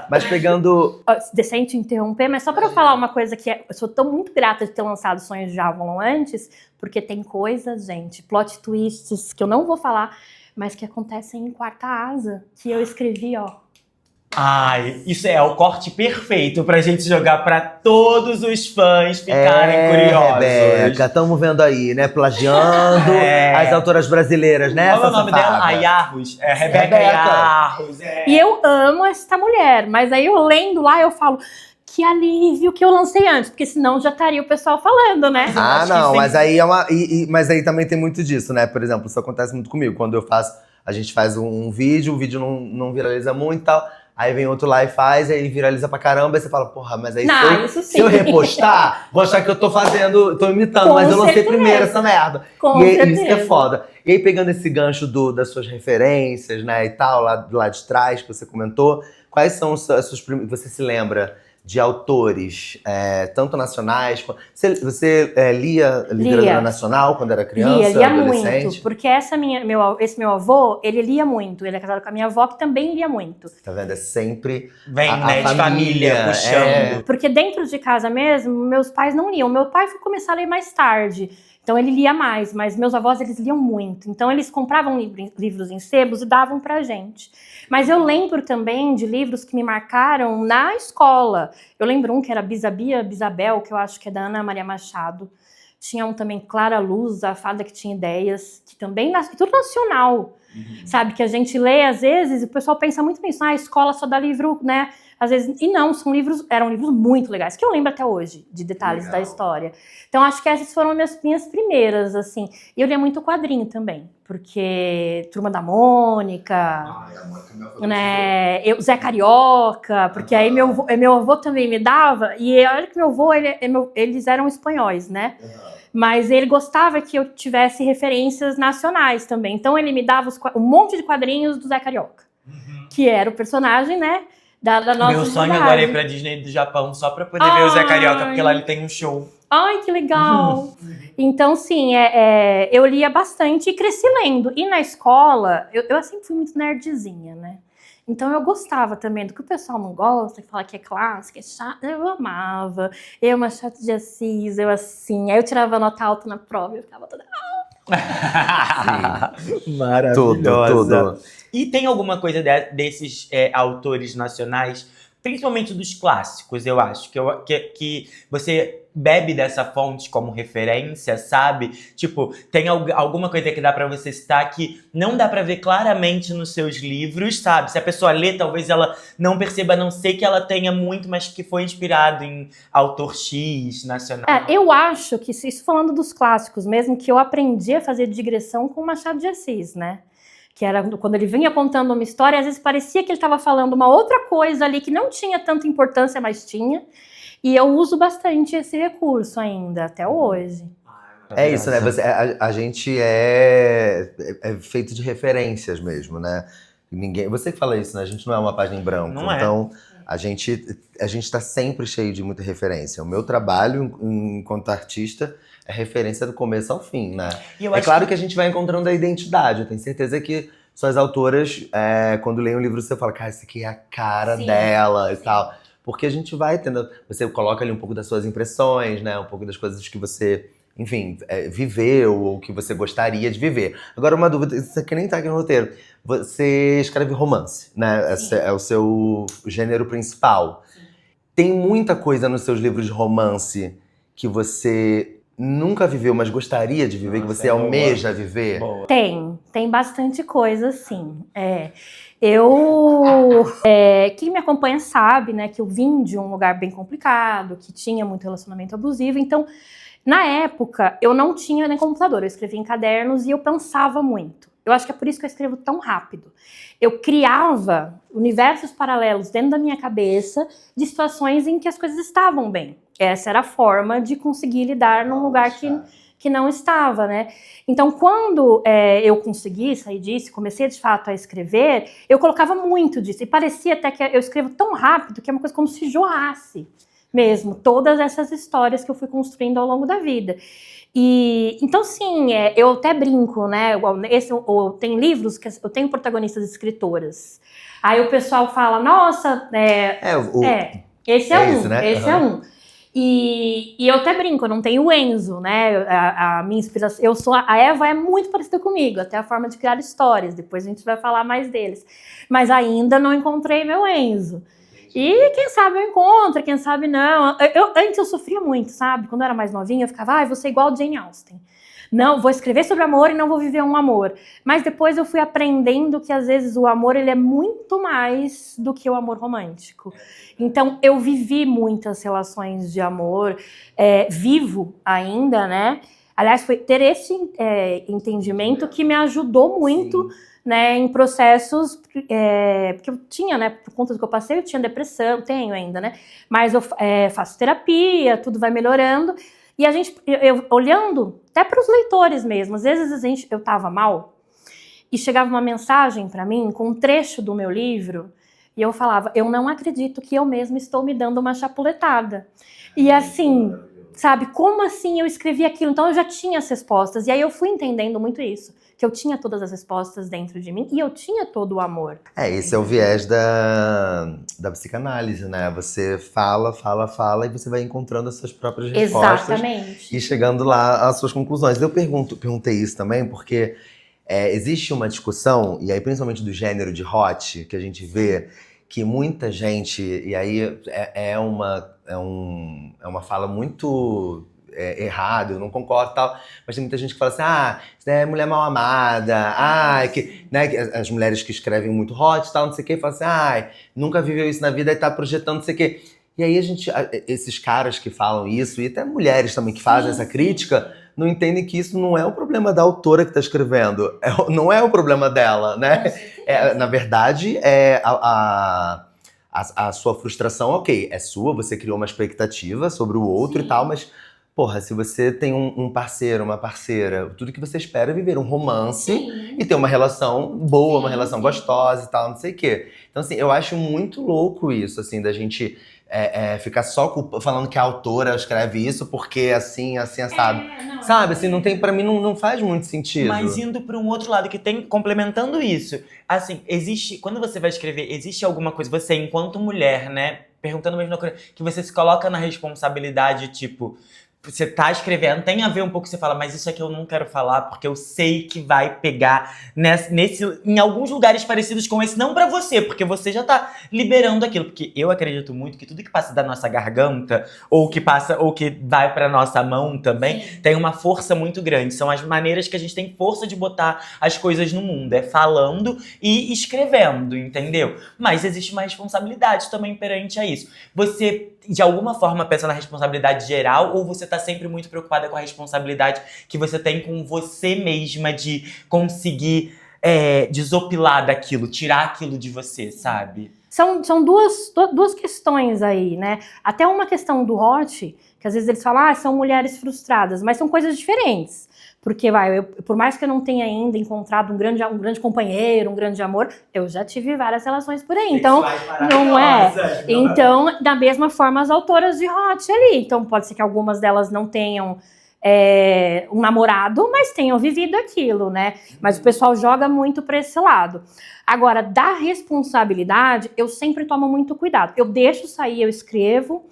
[SPEAKER 1] Mas pegando...
[SPEAKER 4] Decente interromper, mas só pra eu falar uma coisa que eu sou tão muito grata de ter lançado Sonhos de Avalon antes, porque tem coisas, gente, plot twists que eu não vou falar, mas que acontecem em Quarta Asa, que eu escrevi,
[SPEAKER 2] Ai, isso é o corte perfeito pra gente jogar pra todos os fãs ficarem curiosos.
[SPEAKER 1] Rebeca, estamos vendo aí, né? Plagiando as autoras brasileiras, né?
[SPEAKER 2] Qual é o nome dela? A Yarros. É Rebeca Yarros.
[SPEAKER 4] E eu amo essa mulher, mas aí eu lendo lá, eu falo... Que alívio que eu lancei antes, porque senão já estaria o pessoal falando, né?
[SPEAKER 1] Ah, não, mas aí é uma. Mas aí também tem muito disso, né? Por exemplo, isso acontece muito comigo. Quando eu faço, a gente faz um vídeo, o vídeo não viraliza muito e tal. Aí vem outro lá e faz, aí viraliza pra caramba, aí você fala, porra, mas aí se eu repostar, vou achar que eu tô fazendo, tô imitando, mas eu lancei primeiro essa merda.
[SPEAKER 4] Com
[SPEAKER 1] e
[SPEAKER 4] certeza.
[SPEAKER 1] isso que é foda. E aí, pegando esse gancho das suas referências, né, e tal, lá de trás, que você comentou, quais são as suas você se lembra de autores, tanto nacionais... Você lia literatura nacional quando era criança,
[SPEAKER 4] lia
[SPEAKER 1] adolescente?
[SPEAKER 4] muito, porque esse meu avô, ele lia muito. Ele é casado com a minha avó, que também lia muito.
[SPEAKER 1] Tá vendo? É sempre
[SPEAKER 2] Vem,
[SPEAKER 1] a
[SPEAKER 2] de família puxando.
[SPEAKER 4] Porque dentro de casa mesmo, meus pais não liam. Meu pai foi começar a ler mais tarde. Então ele lia mais, mas meus avós, eles liam muito. Então eles compravam livros em sebos e davam pra gente. Mas eu lembro também de livros que me marcaram na escola. Eu lembro um que era Bisabia, Bisabel, que eu acho que é da Ana Maria Machado. Tinha um também, Clara Luz, a fada que tinha ideias, que também, tudo nacional. Sabe, que a gente lê às vezes, e o pessoal pensa muito nisso. A escola só dá livro, né? Às vezes, e não, eram livros muito legais, que eu lembro até hoje, de detalhes da história. Então, acho que essas foram minhas primeiras, assim. E eu lia muito quadrinho também, porque Turma da Mônica, né? Zé Carioca, porque aí meu avô também me dava, e olha que meu avô, eles eram espanhóis, né? Mas ele gostava que eu tivesse referências nacionais também. Então, ele me dava um monte de quadrinhos do Zé Carioca, que era o personagem, né? Da nossa
[SPEAKER 2] Meu sonho agora é ir pra Disney do Japão só pra poder ver o Zé Carioca, porque lá ele tem um show.
[SPEAKER 4] Ai, que legal! Então, sim, eu lia bastante e cresci lendo. E na escola, eu sempre fui muito nerdzinha, né? Então eu gostava também do que o pessoal não gosta, que fala que é clássico, é chato. Eu amava. Eu, Machado de Assis, eu assim. Aí eu tirava nota alta na prova e eu ficava toda...
[SPEAKER 2] Maravilhosa. Tudo. E tem alguma coisa desses autores nacionais, principalmente dos clássicos, eu acho, que você bebe dessa fonte como referência, sabe? Tipo, tem alguma coisa que dá pra você citar que não dá pra ver claramente nos seus livros, sabe? Se a pessoa lê, talvez ela não perceba, a não ser que ela tenha muito, mas que foi inspirado em autor X nacional.
[SPEAKER 4] Eu acho que, isso falando dos clássicos mesmo, que eu aprendi a fazer digressão com Machado de Assis, né? Que era quando ele vinha contando uma história, às vezes parecia que ele estava falando uma outra coisa ali que não tinha tanta importância, mas tinha. E eu uso bastante esse recurso ainda, até hoje.
[SPEAKER 1] É isso, né? A gente é feito de referências mesmo, né? Você que fala isso, né? A gente não é uma página em branco.
[SPEAKER 2] Não
[SPEAKER 1] então, a gente tá sempre cheio de muita referência. O meu trabalho enquanto artista é referência do começo ao fim, né? É claro que a gente vai encontrando a identidade. Eu tenho certeza que suas autoras, quando leem um livro, você fala, cara, isso aqui é a cara dela e tal. Porque a gente vai tendo... Você coloca ali um pouco das suas impressões, né? Um pouco das coisas que você, enfim, viveu ou que você gostaria de viver. Agora, uma dúvida, isso aqui nem tá aqui no roteiro. Você escreve romance, né? É o seu gênero principal. Sim. Tem muita coisa nos seus livros de romance que você nunca viveu, mas gostaria de viver, que você almeja viver?
[SPEAKER 4] Boa. Tem bastante coisa, sim. Quem me acompanha sabe, né, que eu vim de um lugar bem complicado, que tinha muito relacionamento abusivo. Então, na época, eu não tinha nem computador, eu escrevia em cadernos e eu pensava muito. Eu acho que é por isso que eu escrevo tão rápido. Eu criava universos paralelos dentro da minha cabeça de situações em que as coisas estavam bem. Essa era a forma de conseguir lidar num lugar que não estava, né? Então, quando eu consegui sair disso, comecei de fato a escrever, eu colocava muito disso. E parecia até que eu escrevo tão rápido que é uma coisa como se jorrasse mesmo. Todas essas histórias que eu fui construindo ao longo da vida. Então, sim, eu até brinco, né? Tem livros que eu tenho protagonistas escritoras. Aí o pessoal fala, nossa, esse é um,
[SPEAKER 1] né?
[SPEAKER 4] esse é um. E eu até brinco, eu não tenho o Enzo, né? A minha inspiração, a Eva é muito parecida comigo, até a forma de criar histórias, depois a gente vai falar mais deles. Mas ainda não encontrei meu Enzo. E quem sabe eu encontro, quem sabe não. Antes eu sofria muito, sabe? Quando eu era mais novinha, eu ficava, vou ser igual Jane Austen. Não, vou escrever sobre amor e não vou viver um amor. Mas depois eu fui aprendendo que às vezes o amor ele é muito mais do que o amor romântico. Então eu vivi muitas relações de amor, vivo ainda, né? Aliás, foi ter esse entendimento que me ajudou muito, né, em processos, porque eu tinha, né, por conta do que eu passei, eu tinha depressão, tenho ainda, né? Mas eu faço terapia, tudo vai melhorando. E a gente, eu olhando até para os leitores mesmo, às vezes eu estava mal e chegava uma mensagem para mim com um trecho do meu livro e eu falava, eu não acredito que eu mesma estou me dando uma chapuletada. E assim, sabe, como assim eu escrevi aquilo? Então eu já tinha as respostas e aí eu fui entendendo muito isso, que eu tinha todas as respostas dentro de mim e eu tinha todo o amor.
[SPEAKER 1] Esse é o viés da psicanálise, né? Você fala e você vai encontrando as suas próprias respostas.
[SPEAKER 4] Exatamente.
[SPEAKER 1] E chegando lá às suas conclusões. Eu perguntei isso também porque existe uma discussão, e aí principalmente do gênero de hot, que a gente vê que muita gente, e aí é uma fala muito errada, eu não concordo e tal, mas tem muita gente que fala assim, isso é mulher mal amada, né, as mulheres que escrevem muito hot e tal, não sei o que, falam assim, nunca viveu isso na vida e tá projetando não sei o que. E aí esses caras que falam isso, e até mulheres também que fazem essa crítica, não entendem que isso não é o problema da autora que tá escrevendo, não é o problema dela, né? Na verdade, a sua frustração, ok, é sua, você criou uma expectativa sobre o outro e tal, mas, porra, se você tem um parceiro, uma parceira, tudo que você espera é viver um romance e ter uma relação boa, uma relação gostosa e tal, não sei o quê. Então, assim, eu acho muito louco isso, assim, da gente ficar só falando que a autora escreve isso porque assim, assado. Sabe, assim, não tem, pra mim não faz muito sentido.
[SPEAKER 2] Mas indo pra um outro lado que tem, complementando isso, assim, quando você vai escrever, existe alguma coisa, você enquanto mulher, né, perguntando a mesma coisa, que você se coloca na responsabilidade, tipo, você tá escrevendo, tem a ver um pouco que você fala, mas isso aqui eu não quero falar porque eu sei que vai pegar em alguns lugares parecidos com esse, não pra você, porque você já tá liberando aquilo, porque eu acredito muito que tudo que passa da nossa garganta, ou que vai pra nossa mão também, tem uma força muito grande, são as maneiras que a gente tem força de botar as coisas no mundo, é falando e escrevendo, entendeu? Mas existe uma responsabilidade também perante a isso. Você, de alguma forma, pensa na responsabilidade geral, ou você tá sempre muito preocupada com a responsabilidade que você tem com você mesma de conseguir desopilar daquilo, tirar aquilo de você, sabe?
[SPEAKER 4] São duas questões aí, né? Até uma questão do hot, que às vezes eles falam, são mulheres frustradas, mas são coisas diferentes. Porque, por mais que eu não tenha ainda encontrado um grande companheiro, um grande amor, eu já tive várias relações por aí. Então, não é. Então, da mesma forma, as autoras de hot ali. Então, pode ser que algumas delas não tenham um namorado, mas tenham vivido aquilo, né? Mas o pessoal joga muito para esse lado. Agora, da responsabilidade, eu sempre tomo muito cuidado. Eu deixo sair, eu escrevo,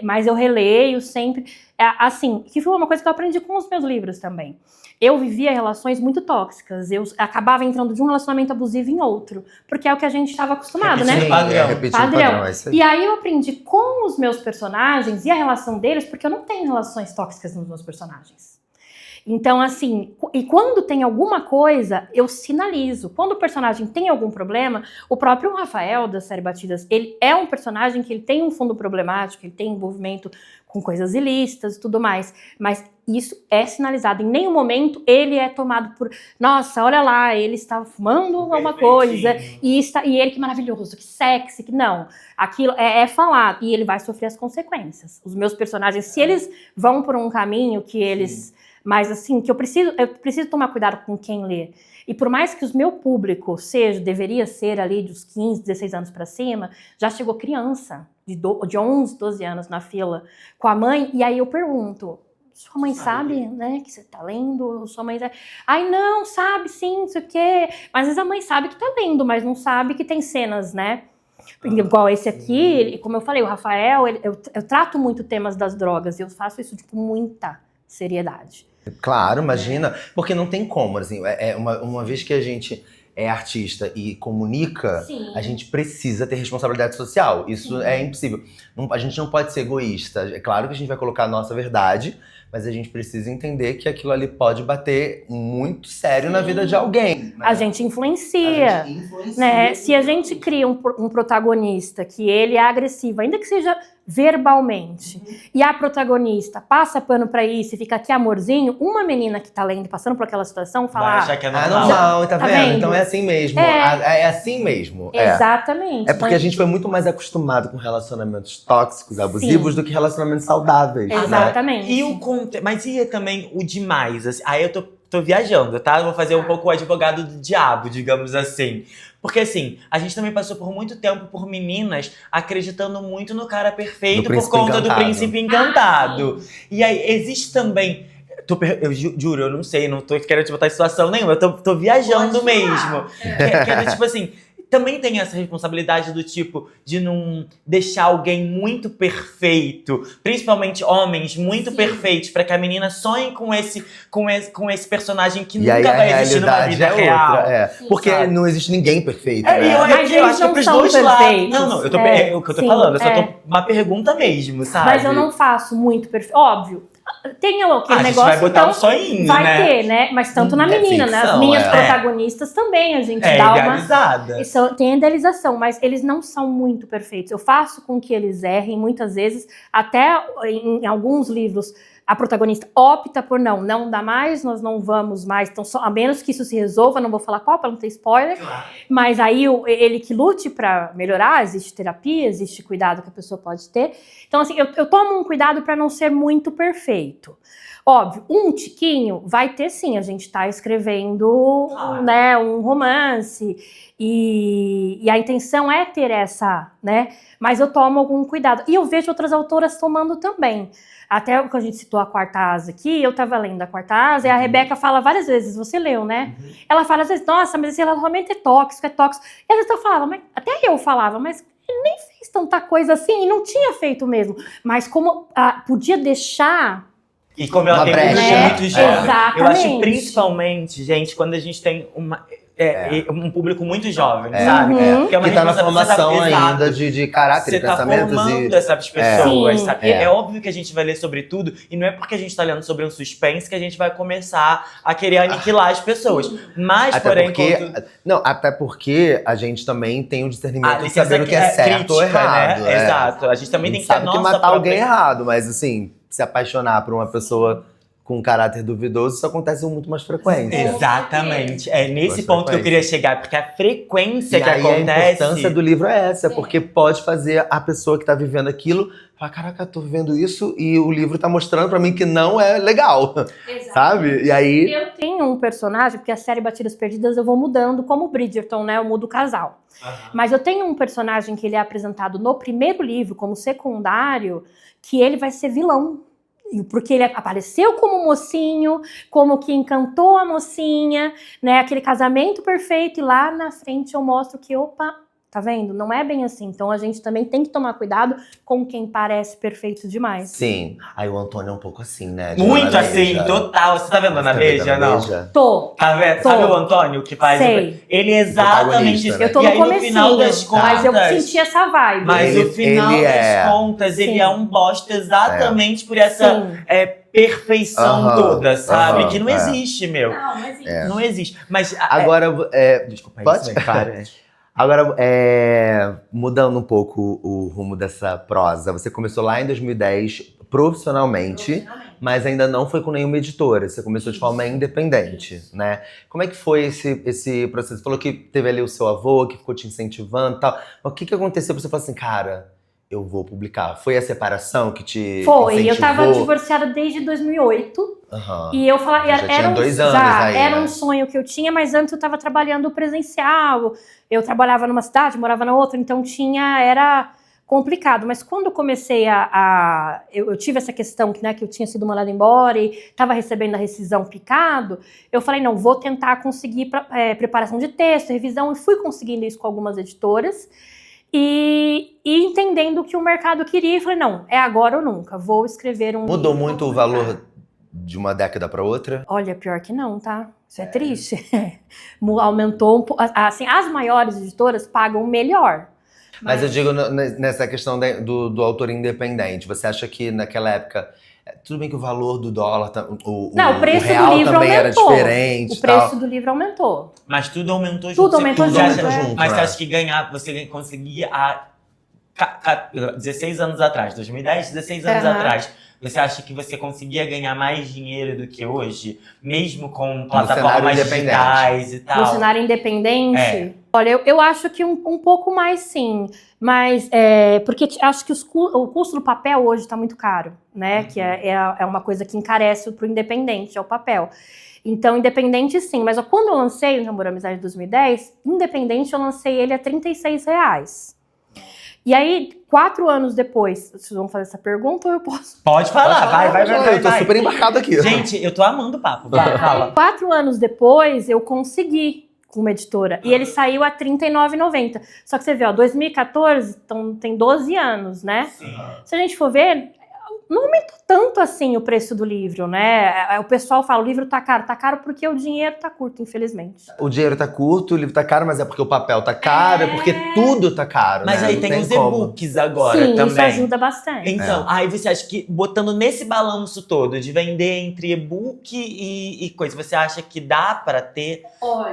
[SPEAKER 4] mas eu releio sempre. Assim, que foi uma coisa que eu aprendi com os meus livros também. Eu vivia relações muito tóxicas. Eu acabava entrando de um relacionamento abusivo em outro. Porque é o que a gente estava acostumado, né?
[SPEAKER 1] Padrão. É isso aí.
[SPEAKER 4] E aí eu aprendi com os meus personagens e a relação deles, porque eu não tenho relações tóxicas nos meus personagens. Então, assim, e quando tem alguma coisa, eu sinalizo. Quando o personagem tem algum problema, o próprio Rafael, da série Batidas, ele é um personagem que ele tem um fundo problemático, ele tem envolvimento com coisas ilícitas e tudo mais. Mas isso é sinalizado. Em nenhum momento ele é tomado por, nossa, olha lá, ele está fumando alguma coisa, e ele que maravilhoso, que sexy, que não. Aquilo é falado, e ele vai sofrer as consequências. Os meus personagens, se eles vão por um caminho que eles... Mas assim, que eu preciso tomar cuidado com quem lê. E por mais que o meu público deveria ser ali dos 15, 16 anos para cima, já chegou criança de 11, 12 anos na fila com a mãe, e aí eu pergunto, sua mãe sabe, né, que você tá lendo? Sua mãe sabe? Ai, não, sabe sim, não sei o quê. Mas às vezes a mãe sabe que tá lendo, mas não sabe que tem cenas, né? Igual esse aqui, como eu falei, o Rafael, eu trato muito temas das drogas. E eu faço isso com muita seriedade.
[SPEAKER 1] Claro, imagina. Porque não tem como, assim, uma vez que a gente é artista e comunica,
[SPEAKER 4] Sim.
[SPEAKER 1] a gente precisa ter responsabilidade social. Isso é impossível. A gente não pode ser egoísta. É claro que a gente vai colocar a nossa verdade, mas a gente precisa entender que aquilo ali pode bater muito sério na vida de alguém. Né?
[SPEAKER 4] A gente influencia. Né? Se a gente cria um protagonista que ele é agressivo, ainda que seja verbalmente, e a protagonista passa pano pra isso e fica aqui amorzinho, uma menina que tá lendo, passando por aquela situação,
[SPEAKER 2] Vai
[SPEAKER 4] fala...
[SPEAKER 2] achar que é normal.
[SPEAKER 1] normal, tá
[SPEAKER 4] Tá
[SPEAKER 1] vendo?
[SPEAKER 4] vendo?
[SPEAKER 1] Então é assim mesmo. É assim mesmo.
[SPEAKER 4] Exatamente.
[SPEAKER 1] É porque a gente foi muito mais acostumado com relacionamentos tóxicos, abusivos, do que relacionamentos saudáveis. Né?
[SPEAKER 4] Exatamente.
[SPEAKER 2] Mas e também o demais? Assim, aí eu tô viajando, tá? Eu vou fazer um pouco o advogado do diabo, digamos assim. Porque assim, a gente também passou por muito tempo por meninas acreditando muito no cara perfeito por conta do príncipe encantado. E aí, existe também... Eu juro, eu não sei, não tô querendo te botar em situação nenhuma, eu tô viajando mesmo. Que é tipo assim... Também tem essa responsabilidade do tipo de não deixar alguém muito perfeito, principalmente homens muito perfeitos, pra que a menina sonhe com esse personagem que nunca vai existir numa vida real.
[SPEAKER 1] Porque
[SPEAKER 2] sabe?
[SPEAKER 1] não existe ninguém perfeito.
[SPEAKER 4] Mas
[SPEAKER 2] eu
[SPEAKER 4] eles
[SPEAKER 2] acho que é
[SPEAKER 4] não
[SPEAKER 2] pros
[SPEAKER 4] são
[SPEAKER 2] dois lados.
[SPEAKER 4] perfeitos.
[SPEAKER 2] Não, é o que eu tô falando, eu só
[SPEAKER 4] é.
[SPEAKER 2] tô uma pergunta mesmo, sabe?
[SPEAKER 4] Mas eu não faço muito perfeito. Óbvio. Tem aquele
[SPEAKER 2] a gente
[SPEAKER 4] negócio,
[SPEAKER 2] vai botar
[SPEAKER 4] então,
[SPEAKER 2] um sonhinho,
[SPEAKER 4] vai
[SPEAKER 2] né?
[SPEAKER 4] ter, né? Mas tanto na
[SPEAKER 1] É
[SPEAKER 4] menina, né? As
[SPEAKER 1] ficção,
[SPEAKER 4] minhas
[SPEAKER 1] é.
[SPEAKER 4] protagonistas também, a gente
[SPEAKER 2] É
[SPEAKER 4] dá
[SPEAKER 2] idealizada.
[SPEAKER 4] tem idealização, mas eles não são muito perfeitos. Eu faço com que eles errem, muitas vezes, até em alguns livros, a protagonista opta por não dá mais, nós não vamos mais, então a menos que isso se resolva, não vou falar qual, para não ter spoiler, mas aí ele que lute para melhorar, existe terapia, existe cuidado que a pessoa pode ter. Então assim, eu tomo um cuidado para não ser muito perfeito. Óbvio, um tiquinho vai ter sim, a gente tá escrevendo né, um romance e a intenção é ter essa, né? Mas eu tomo algum cuidado. E eu vejo outras autoras tomando também. Até quando a gente citou a Quarta Asa aqui, eu tava lendo a Quarta Asa e a Rebeca fala várias vezes, você leu, né? Ela fala às vezes, nossa, mas esse relacionamento é tóxico. E às vezes eu falava, mas até eu falava, mas ele nem fez tanta coisa assim e não tinha feito mesmo. Mas como podia deixar...
[SPEAKER 2] E como ela
[SPEAKER 1] Uma
[SPEAKER 2] tem
[SPEAKER 1] brecha.
[SPEAKER 2] muito jovem.
[SPEAKER 4] Exatamente.
[SPEAKER 2] Eu acho principalmente, gente, quando a gente tem um público muito jovem, sabe?
[SPEAKER 1] Que tá na formação ainda
[SPEAKER 2] exato.
[SPEAKER 1] de caráter,
[SPEAKER 2] Você
[SPEAKER 1] de
[SPEAKER 2] tá
[SPEAKER 1] pensamentos.
[SPEAKER 2] formando essas pessoas,
[SPEAKER 4] Sim.
[SPEAKER 2] sabe? É óbvio que a gente vai ler sobre tudo, e não é porque a gente tá lendo sobre um suspense que a gente vai começar a querer aniquilar as pessoas. Mas,
[SPEAKER 1] Até porque a gente também tem o discernimento de
[SPEAKER 2] licença
[SPEAKER 1] saber o que é certo
[SPEAKER 2] crítica,
[SPEAKER 1] ou errado.
[SPEAKER 2] né? Exato. A gente também tem que ter a
[SPEAKER 1] sabe que
[SPEAKER 2] nossa
[SPEAKER 1] matar
[SPEAKER 2] própria...
[SPEAKER 1] alguém é errado, mas assim, se apaixonar por uma pessoa com um caráter duvidoso, isso acontece com muito mais frequência.
[SPEAKER 2] Exatamente. É nesse
[SPEAKER 1] Mais
[SPEAKER 2] ponto que eu
[SPEAKER 1] frequência.
[SPEAKER 2] queria chegar, porque a frequência
[SPEAKER 1] E
[SPEAKER 2] que
[SPEAKER 1] aí
[SPEAKER 2] acontece...
[SPEAKER 1] a importância do livro é essa, porque pode fazer a pessoa que tá vivendo aquilo falar, caraca, eu tô vivendo isso e o livro tá mostrando pra mim que não é legal, sabe? E aí...
[SPEAKER 4] Eu tenho um personagem, porque a série Batidas Perdidas eu vou mudando, como Bridgerton, né? Eu mudo o casal. Mas eu tenho um personagem que ele é apresentado no primeiro livro como secundário, que ele vai ser vilão. Porque ele apareceu como mocinho, como que encantou a mocinha, né? Aquele casamento perfeito, e lá na frente eu mostro que, opa, tá vendo? Não é bem assim. Então a gente também tem que tomar cuidado com quem parece perfeito demais.
[SPEAKER 1] Sim. Aí o Antônio é um pouco assim, né?
[SPEAKER 2] Muito
[SPEAKER 1] Ana
[SPEAKER 2] assim,
[SPEAKER 1] Beija.
[SPEAKER 2] total. Você tá vendo Ana Beija, não?
[SPEAKER 4] Tô.
[SPEAKER 2] Tá vendo?
[SPEAKER 4] Tô.
[SPEAKER 2] Sabe o Antônio que faz?
[SPEAKER 4] Sei.
[SPEAKER 2] Ele é exatamente
[SPEAKER 1] Protagonista,
[SPEAKER 2] isso.
[SPEAKER 1] né?
[SPEAKER 4] Eu tô
[SPEAKER 2] E
[SPEAKER 4] no
[SPEAKER 2] aí,
[SPEAKER 4] comecinho,
[SPEAKER 2] no final das contas,
[SPEAKER 4] mas eu senti essa vibe.
[SPEAKER 2] Mas
[SPEAKER 1] Ele-
[SPEAKER 2] no final
[SPEAKER 1] ele
[SPEAKER 2] das
[SPEAKER 1] é-
[SPEAKER 2] contas, ele
[SPEAKER 4] Sim.
[SPEAKER 2] é um bosta exatamente por essa
[SPEAKER 4] Sim.
[SPEAKER 2] perfeição
[SPEAKER 1] Aham,
[SPEAKER 2] toda, sabe?
[SPEAKER 1] aham,
[SPEAKER 2] que não existe, meu.
[SPEAKER 4] Não, mas
[SPEAKER 2] Não existe. Mas
[SPEAKER 1] Agora,
[SPEAKER 2] desculpa,
[SPEAKER 1] pode?
[SPEAKER 2] isso, claro.
[SPEAKER 1] Agora, mudando um pouco o rumo dessa prosa, você começou lá em 2010 profissionalmente, mas ainda não foi com nenhuma editora, você começou de forma independente, né? Como é que foi esse processo? Você falou que teve ali o seu avô, que ficou te incentivando e tal, mas o que aconteceu pra você falar assim, cara, eu vou publicar? Foi a separação que te
[SPEAKER 4] foi.
[SPEAKER 1] incentivou?
[SPEAKER 4] Eu tava divorciada desde 2008.
[SPEAKER 1] Aham.
[SPEAKER 4] E eu falava,
[SPEAKER 1] Já tinha 2 anos aí,
[SPEAKER 4] era
[SPEAKER 1] né?
[SPEAKER 4] um sonho que eu tinha, mas antes eu estava trabalhando presencial. Eu trabalhava numa cidade, morava na outra, então era complicado. Mas quando eu comecei eu tive essa questão que eu tinha sido mandada embora e estava recebendo a rescisão picado, eu falei, não, vou tentar conseguir preparação de texto, revisão, e fui conseguindo isso com algumas editoras. E entendendo o que o mercado queria, falei, não, é agora ou nunca, vou escrever um
[SPEAKER 1] Mudou
[SPEAKER 4] livro.
[SPEAKER 1] muito o valor de uma década para outra?
[SPEAKER 4] Olha, pior que não, tá? Isso é triste. Aumentou um pouco. Assim, as maiores editoras pagam melhor.
[SPEAKER 1] Mas eu digo nessa questão do autor independente. Você acha que naquela época... Tudo bem que o valor do dólar, o
[SPEAKER 4] preço
[SPEAKER 1] real
[SPEAKER 4] do livro
[SPEAKER 1] também
[SPEAKER 4] aumentou.
[SPEAKER 1] era diferente.
[SPEAKER 4] O preço do livro aumentou.
[SPEAKER 2] Mas tudo aumentou junto.
[SPEAKER 4] Tudo aumentou
[SPEAKER 1] Tudo
[SPEAKER 4] junto.
[SPEAKER 1] aumentou junto,
[SPEAKER 2] Mas
[SPEAKER 1] né?
[SPEAKER 2] você acha que você conseguia há 16 anos atrás, 2010, 16 anos atrás, você acha que você conseguia ganhar mais dinheiro do que hoje? Mesmo com plataformas digitais e tal?
[SPEAKER 4] No cenário independente?
[SPEAKER 2] É.
[SPEAKER 4] Olha, eu acho que um pouco mais sim. Mas, porque acho que o custo do papel hoje está muito caro, né? Que é uma coisa que encarece pro independente, é o papel. Então, independente sim. Mas quando eu lancei o Namoro Amizade de 2010, independente eu lancei ele a R$36. E aí, 4 anos depois, vocês vão fazer essa pergunta ou eu posso?
[SPEAKER 2] Pode falar, vai.
[SPEAKER 1] Eu tô super embarcado aqui.
[SPEAKER 2] Gente, eu tô amando o papo, vai, fala.
[SPEAKER 4] 4 anos depois, eu consegui com uma editora. E ele saiu a R$39,90. Só que você vê, 2014, então tem 12 anos, né?
[SPEAKER 2] Sim.
[SPEAKER 4] Se a gente for ver, não aumentou tanto assim o preço do livro, né? O pessoal fala, o livro tá caro porque o dinheiro tá curto, infelizmente.
[SPEAKER 1] O dinheiro tá curto, o livro tá caro, mas é porque o papel tá caro, é porque tudo tá caro,
[SPEAKER 2] Mas
[SPEAKER 1] né?
[SPEAKER 2] aí
[SPEAKER 1] Não
[SPEAKER 2] tem os
[SPEAKER 1] como.
[SPEAKER 2] e-books agora
[SPEAKER 4] Sim,
[SPEAKER 2] também.
[SPEAKER 4] isso ajuda bastante.
[SPEAKER 2] Então, aí você acha que, botando nesse balanço todo, de vender entre e-book e coisa, você acha que dá pra ter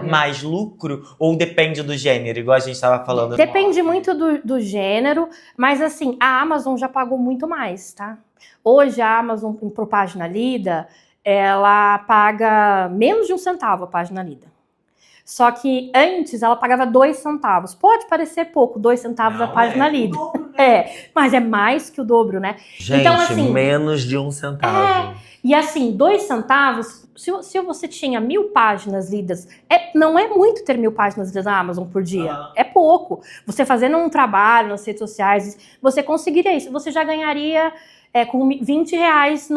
[SPEAKER 2] mais lucro? Ou depende do gênero, igual a gente tava falando?
[SPEAKER 4] Depende muito do gênero, mas assim, a Amazon já pagou muito mais, tá? Hoje a Amazon, por página lida, ela paga menos de 1 centavo a página lida. Só que antes ela pagava 2 centavos. Pode parecer pouco, 2 centavos a página lida. Mas é mais que o dobro, né?
[SPEAKER 1] Gente,
[SPEAKER 4] então, assim,
[SPEAKER 1] menos de 1 centavo.
[SPEAKER 4] E assim, 2 centavos, se você tinha 1000 páginas lidas, não é muito ter 1000 páginas lidas na Amazon por dia. É pouco. Você fazendo um trabalho nas redes sociais, você conseguiria isso. Você já ganharia com R$20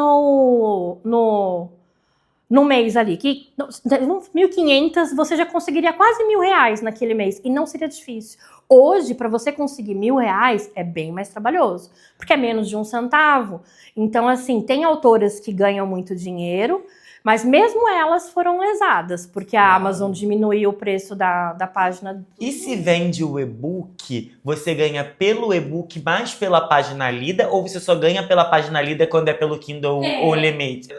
[SPEAKER 4] no mês ali. Que 1.500, você já conseguiria quase R$1.000 naquele mês. E não seria difícil. Hoje, para você conseguir R$1.000, é bem mais trabalhoso. Porque é menos de 1 centavo. Então, assim, tem autoras que ganham muito dinheiro, mas mesmo elas foram lesadas, porque a Amazon diminuiu o preço da página.
[SPEAKER 2] E se vende o e-book, você ganha pelo e-book mais pela página lida, ou você só ganha pela página lida quando é pelo Kindle Unlimited?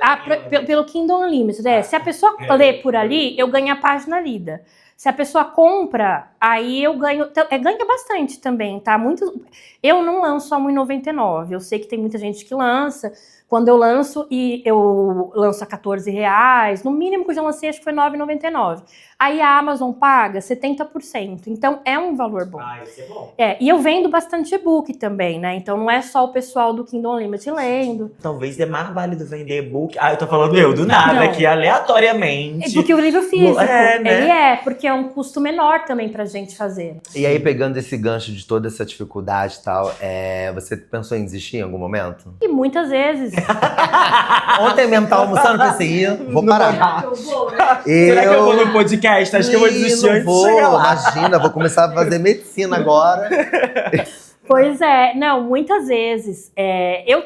[SPEAKER 4] Pelo Kindle Unlimited, Se a pessoa lê por ali, eu ganho a página lida. Se a pessoa compra, aí eu ganho... ganha bastante também, tá? Eu não lanço a R$1,99. Eu sei que tem muita gente que lança. Quando eu lanço, eu lanço a R$14. No mínimo que eu já lancei, acho que foi R$9,99. Aí a Amazon paga 70%. Então, é um valor bom.
[SPEAKER 2] Isso é bom.
[SPEAKER 4] E eu vendo bastante e-book também, né? Então, não é só o pessoal do Kindle Unlimited lendo.
[SPEAKER 2] Talvez é mais válido vender e-book. Eu tô falando do nada,
[SPEAKER 4] Não.
[SPEAKER 2] aqui aleatoriamente.
[SPEAKER 4] Do que o livro físico.
[SPEAKER 2] Né?
[SPEAKER 4] Ele porque é um custo menor também pra gente fazer.
[SPEAKER 1] E aí, pegando esse gancho de toda essa dificuldade e tal, você pensou em desistir em algum momento?
[SPEAKER 4] E muitas vezes.
[SPEAKER 1] Ontem mesmo tava almoçando, pensei, vou parar.
[SPEAKER 2] Será que eu vou no podcast? Acho que eu vou desistir antes de chegar lá.
[SPEAKER 1] Imagina, vou começar a fazer medicina agora.
[SPEAKER 4] Pois não, muitas vezes.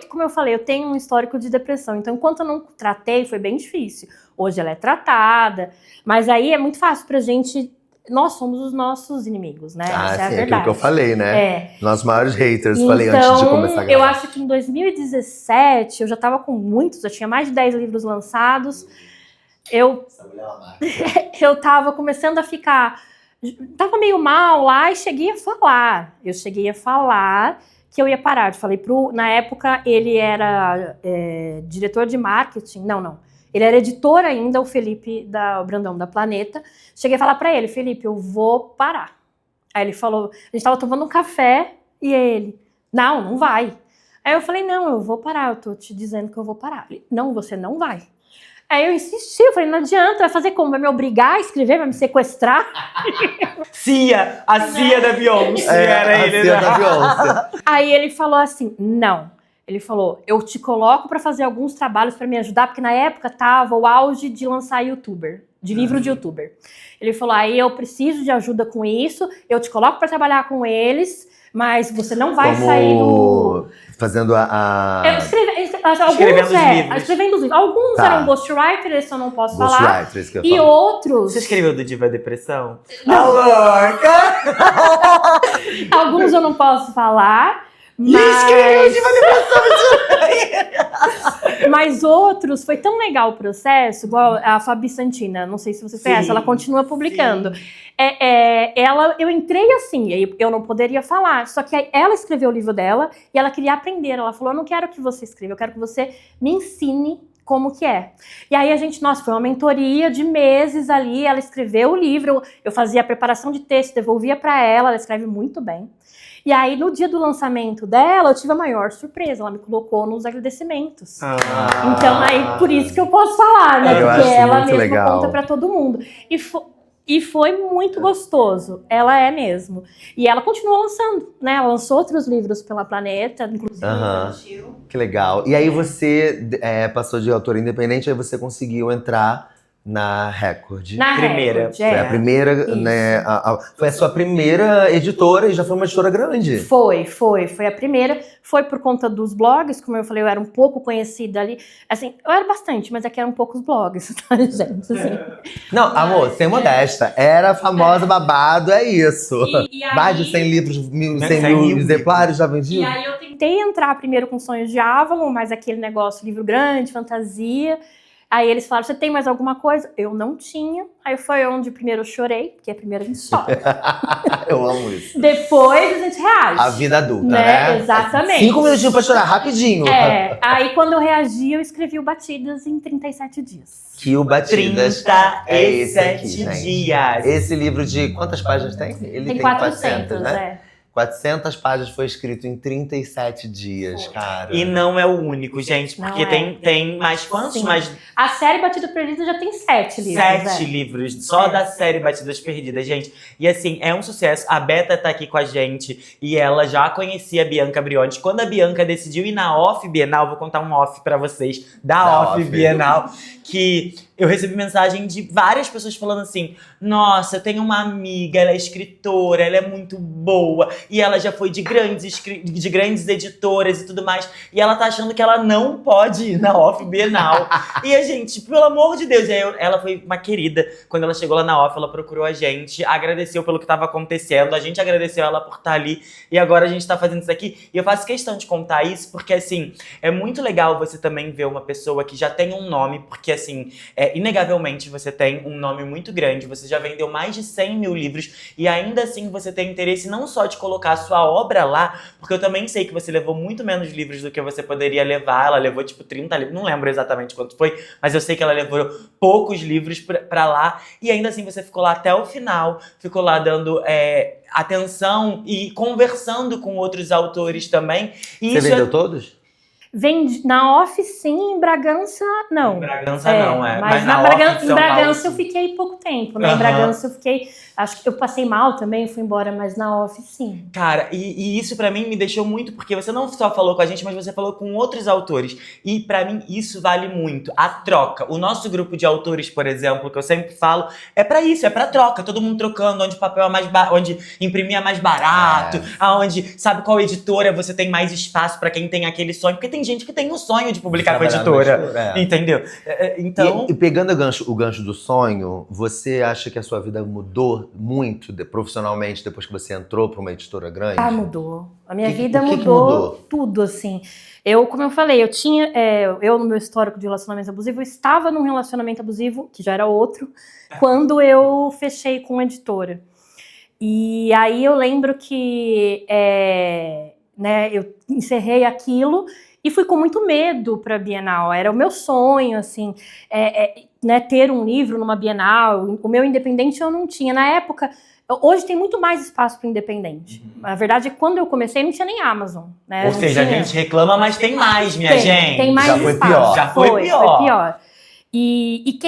[SPEAKER 4] Como eu falei, eu tenho um histórico de depressão, então enquanto eu não tratei, foi bem difícil. Hoje ela é tratada, mas aí é muito fácil pra gente. Nós somos os nossos inimigos, né? Essa é a
[SPEAKER 1] sim,
[SPEAKER 4] verdade.
[SPEAKER 1] aquilo que eu falei, né? Nossos maiores haters, falei
[SPEAKER 4] Então,
[SPEAKER 1] antes de começar a gravar.
[SPEAKER 4] eu acho que em 2017, eu já tava com muitos, já tinha mais de 10 livros lançados. Eu tava começando a ficar... Tava meio mal lá e cheguei a falar. Eu cheguei a falar que eu ia parar. Eu falei na época, ele era diretor de marketing. Não. Ele era editor ainda, o Felipe o Brandão da Planeta. Cheguei a falar pra ele, Felipe, eu vou parar. Aí ele falou, a gente tava tomando um café e ele, não vai. Aí eu falei, não, eu vou parar, eu tô te dizendo que eu vou parar. Ele, não, você não vai. Aí eu insisti, eu falei, não adianta, vai fazer como? Vai me obrigar a escrever, vai me sequestrar?
[SPEAKER 2] Cia, a Cia da Beyoncé, era ele.
[SPEAKER 1] Cia da Beyoncé.
[SPEAKER 4] Aí ele falou assim, não. Ele falou, eu te coloco pra fazer alguns trabalhos pra me ajudar, porque na época tava o auge de lançar youtuber, de livro de youtuber. Ele falou, aí eu preciso de ajuda com isso, eu te coloco pra trabalhar com eles, Mas você não vai sair do...
[SPEAKER 1] Fazendo
[SPEAKER 2] Escrevendo os livros.
[SPEAKER 4] Escrevendo os livros. Alguns eram ghostwriter, esse eu não posso falar.
[SPEAKER 1] Ghostwriter, isso que eu
[SPEAKER 4] E
[SPEAKER 1] falo.
[SPEAKER 4] outros...
[SPEAKER 2] Você escreveu do Diva Depressão?
[SPEAKER 4] Não. Alguns eu não posso falar. Mas outros, foi tão legal o processo, igual a Fabi Santina, não sei se você conhece, ela continua publicando. Eu entrei assim, eu não poderia falar, só que ela escreveu o livro dela e ela queria aprender. Ela falou, eu não quero que você escreva, eu quero que você me ensine como que é. E aí foi uma mentoria de meses ali, ela escreveu o livro, eu fazia a preparação de texto, devolvia para ela escreve muito bem. E aí, no dia do lançamento dela, eu tive a maior surpresa. Ela me colocou nos agradecimentos. Então, aí, por isso que eu posso falar, né? Porque ela mesma conta pra todo mundo. E foi muito gostoso. Ela é mesmo. E ela continua lançando, né? Ela lançou outros livros pela Planeta, inclusive.
[SPEAKER 1] Que legal. E aí você passou de autora independente, aí você conseguiu entrar na Record.
[SPEAKER 4] Na
[SPEAKER 2] primeira.
[SPEAKER 4] Record,
[SPEAKER 1] Foi a primeira, né? Foi a sua primeira editora e já foi uma editora grande.
[SPEAKER 4] Foi a primeira. Foi por conta dos blogs, como eu falei, eu era um pouco conhecida ali. Assim, eu era bastante, mas aqui eram poucos blogs, tá, gente? Assim.
[SPEAKER 1] Não, amor, sem modesta. Era famosa, babado, é isso.
[SPEAKER 4] E aí,
[SPEAKER 1] mais de 100 livros, 100 mil exemplares já vendidos.
[SPEAKER 4] E aí eu tentei entrar primeiro com Sonhos de Avalon, mas aquele negócio, livro grande, fantasia. Aí eles falaram, você tem mais alguma coisa? Eu não tinha. Aí foi onde primeiro eu chorei, porque primeiro a gente chora.
[SPEAKER 1] Eu amo isso.
[SPEAKER 4] Depois a gente reage.
[SPEAKER 1] A vida adulta, né?
[SPEAKER 4] Exatamente.
[SPEAKER 1] 5 minutinhos pra chorar, rapidinho.
[SPEAKER 4] Aí quando eu reagi, eu escrevi o Batidas em 37 dias.
[SPEAKER 1] Que o Batidas
[SPEAKER 2] 37 dias.
[SPEAKER 1] Esse livro de quantas páginas tem? Ele
[SPEAKER 4] tem 400, né?
[SPEAKER 1] 400 páginas, foi escrito em 37 dias, cara.
[SPEAKER 2] E não é o único, gente, porque tem mais quantos?
[SPEAKER 4] Sim.
[SPEAKER 2] Mais
[SPEAKER 4] A série Batida Perdida já tem 7 livros.
[SPEAKER 2] 7 livros, só da série Batidas Perdidas, gente. E assim, é um sucesso. A Beta tá aqui com a gente e ela já conhecia a Bianca Brionte. Quando a Bianca decidiu ir na Off Bienal, vou contar um off pra vocês, da Off Bienal, que eu recebi mensagem de várias pessoas falando assim, nossa, eu tenho uma amiga, ela é escritora, ela é muito boa, e ela já foi de grandes editoras e tudo mais, e ela tá achando que ela não pode ir na Off Bienal. E a gente, pelo amor de Deus, ela foi uma querida. Quando ela chegou lá na Off, ela procurou a gente, agradeceu pelo que tava acontecendo, a gente agradeceu ela por estar ali, e agora a gente tá fazendo isso aqui. E eu faço questão de contar isso, porque assim, é muito legal você também ver uma pessoa que já tem um nome, porque assim, inegavelmente você tem um nome muito grande, você já vendeu mais de 100 mil livros, e ainda assim você tem interesse não só de colocar a sua obra lá, porque eu também sei que você levou muito menos livros do que você poderia levar. Ela levou tipo 30 livros, não lembro exatamente quanto foi, mas eu sei que ela levou poucos livros pra lá, e ainda assim você ficou lá até o final, ficou lá dando atenção e conversando com outros autores também. E
[SPEAKER 1] você vendeu todos?
[SPEAKER 4] Vendi na Off, sim, em Bragança, não.
[SPEAKER 2] Em Bragança não,
[SPEAKER 4] Mas
[SPEAKER 2] na
[SPEAKER 4] Bragança,
[SPEAKER 2] Off,
[SPEAKER 4] em Bragança
[SPEAKER 2] Paulo,
[SPEAKER 4] eu fiquei pouco tempo, né? Em Bragança eu fiquei, acho que eu passei mal também, fui embora, mas na Off, sim.
[SPEAKER 2] Cara, e isso pra mim me deixou muito, porque você não só falou com a gente, mas você falou com outros autores. E pra mim isso vale muito, a troca. O nosso grupo de autores, por exemplo, que eu sempre falo, é pra isso, é pra troca. Todo mundo trocando, onde o papel é mais onde imprimir é mais barato, aonde, sabe qual editora você tem mais espaço pra quem tem aquele sonho, porque tem gente que tem um sonho de publicar com a editora, entendeu? Então...
[SPEAKER 1] E pegando o gancho do sonho, você acha que a sua vida mudou muito profissionalmente depois que você entrou para uma editora grande?
[SPEAKER 4] Mudou. A minha vida mudou tudo, assim. Como eu falei, eu no meu histórico de relacionamento abusivo, eu estava num relacionamento abusivo, que já era outro, quando eu fechei com a editora. E aí eu lembro que eu encerrei aquilo e fui com muito medo para a Bienal. Era o meu sonho, assim, ter um livro numa Bienal. O meu independente eu não tinha. Na época, hoje tem muito mais espaço para independente. A verdade é que quando eu comecei não tinha nem Amazon, né?
[SPEAKER 2] Ou seja, a gente reclama, mas tem mais, minha gente.
[SPEAKER 4] Tem mais
[SPEAKER 1] espaço. Pior.
[SPEAKER 2] Já foi pior.
[SPEAKER 4] Foi pior. E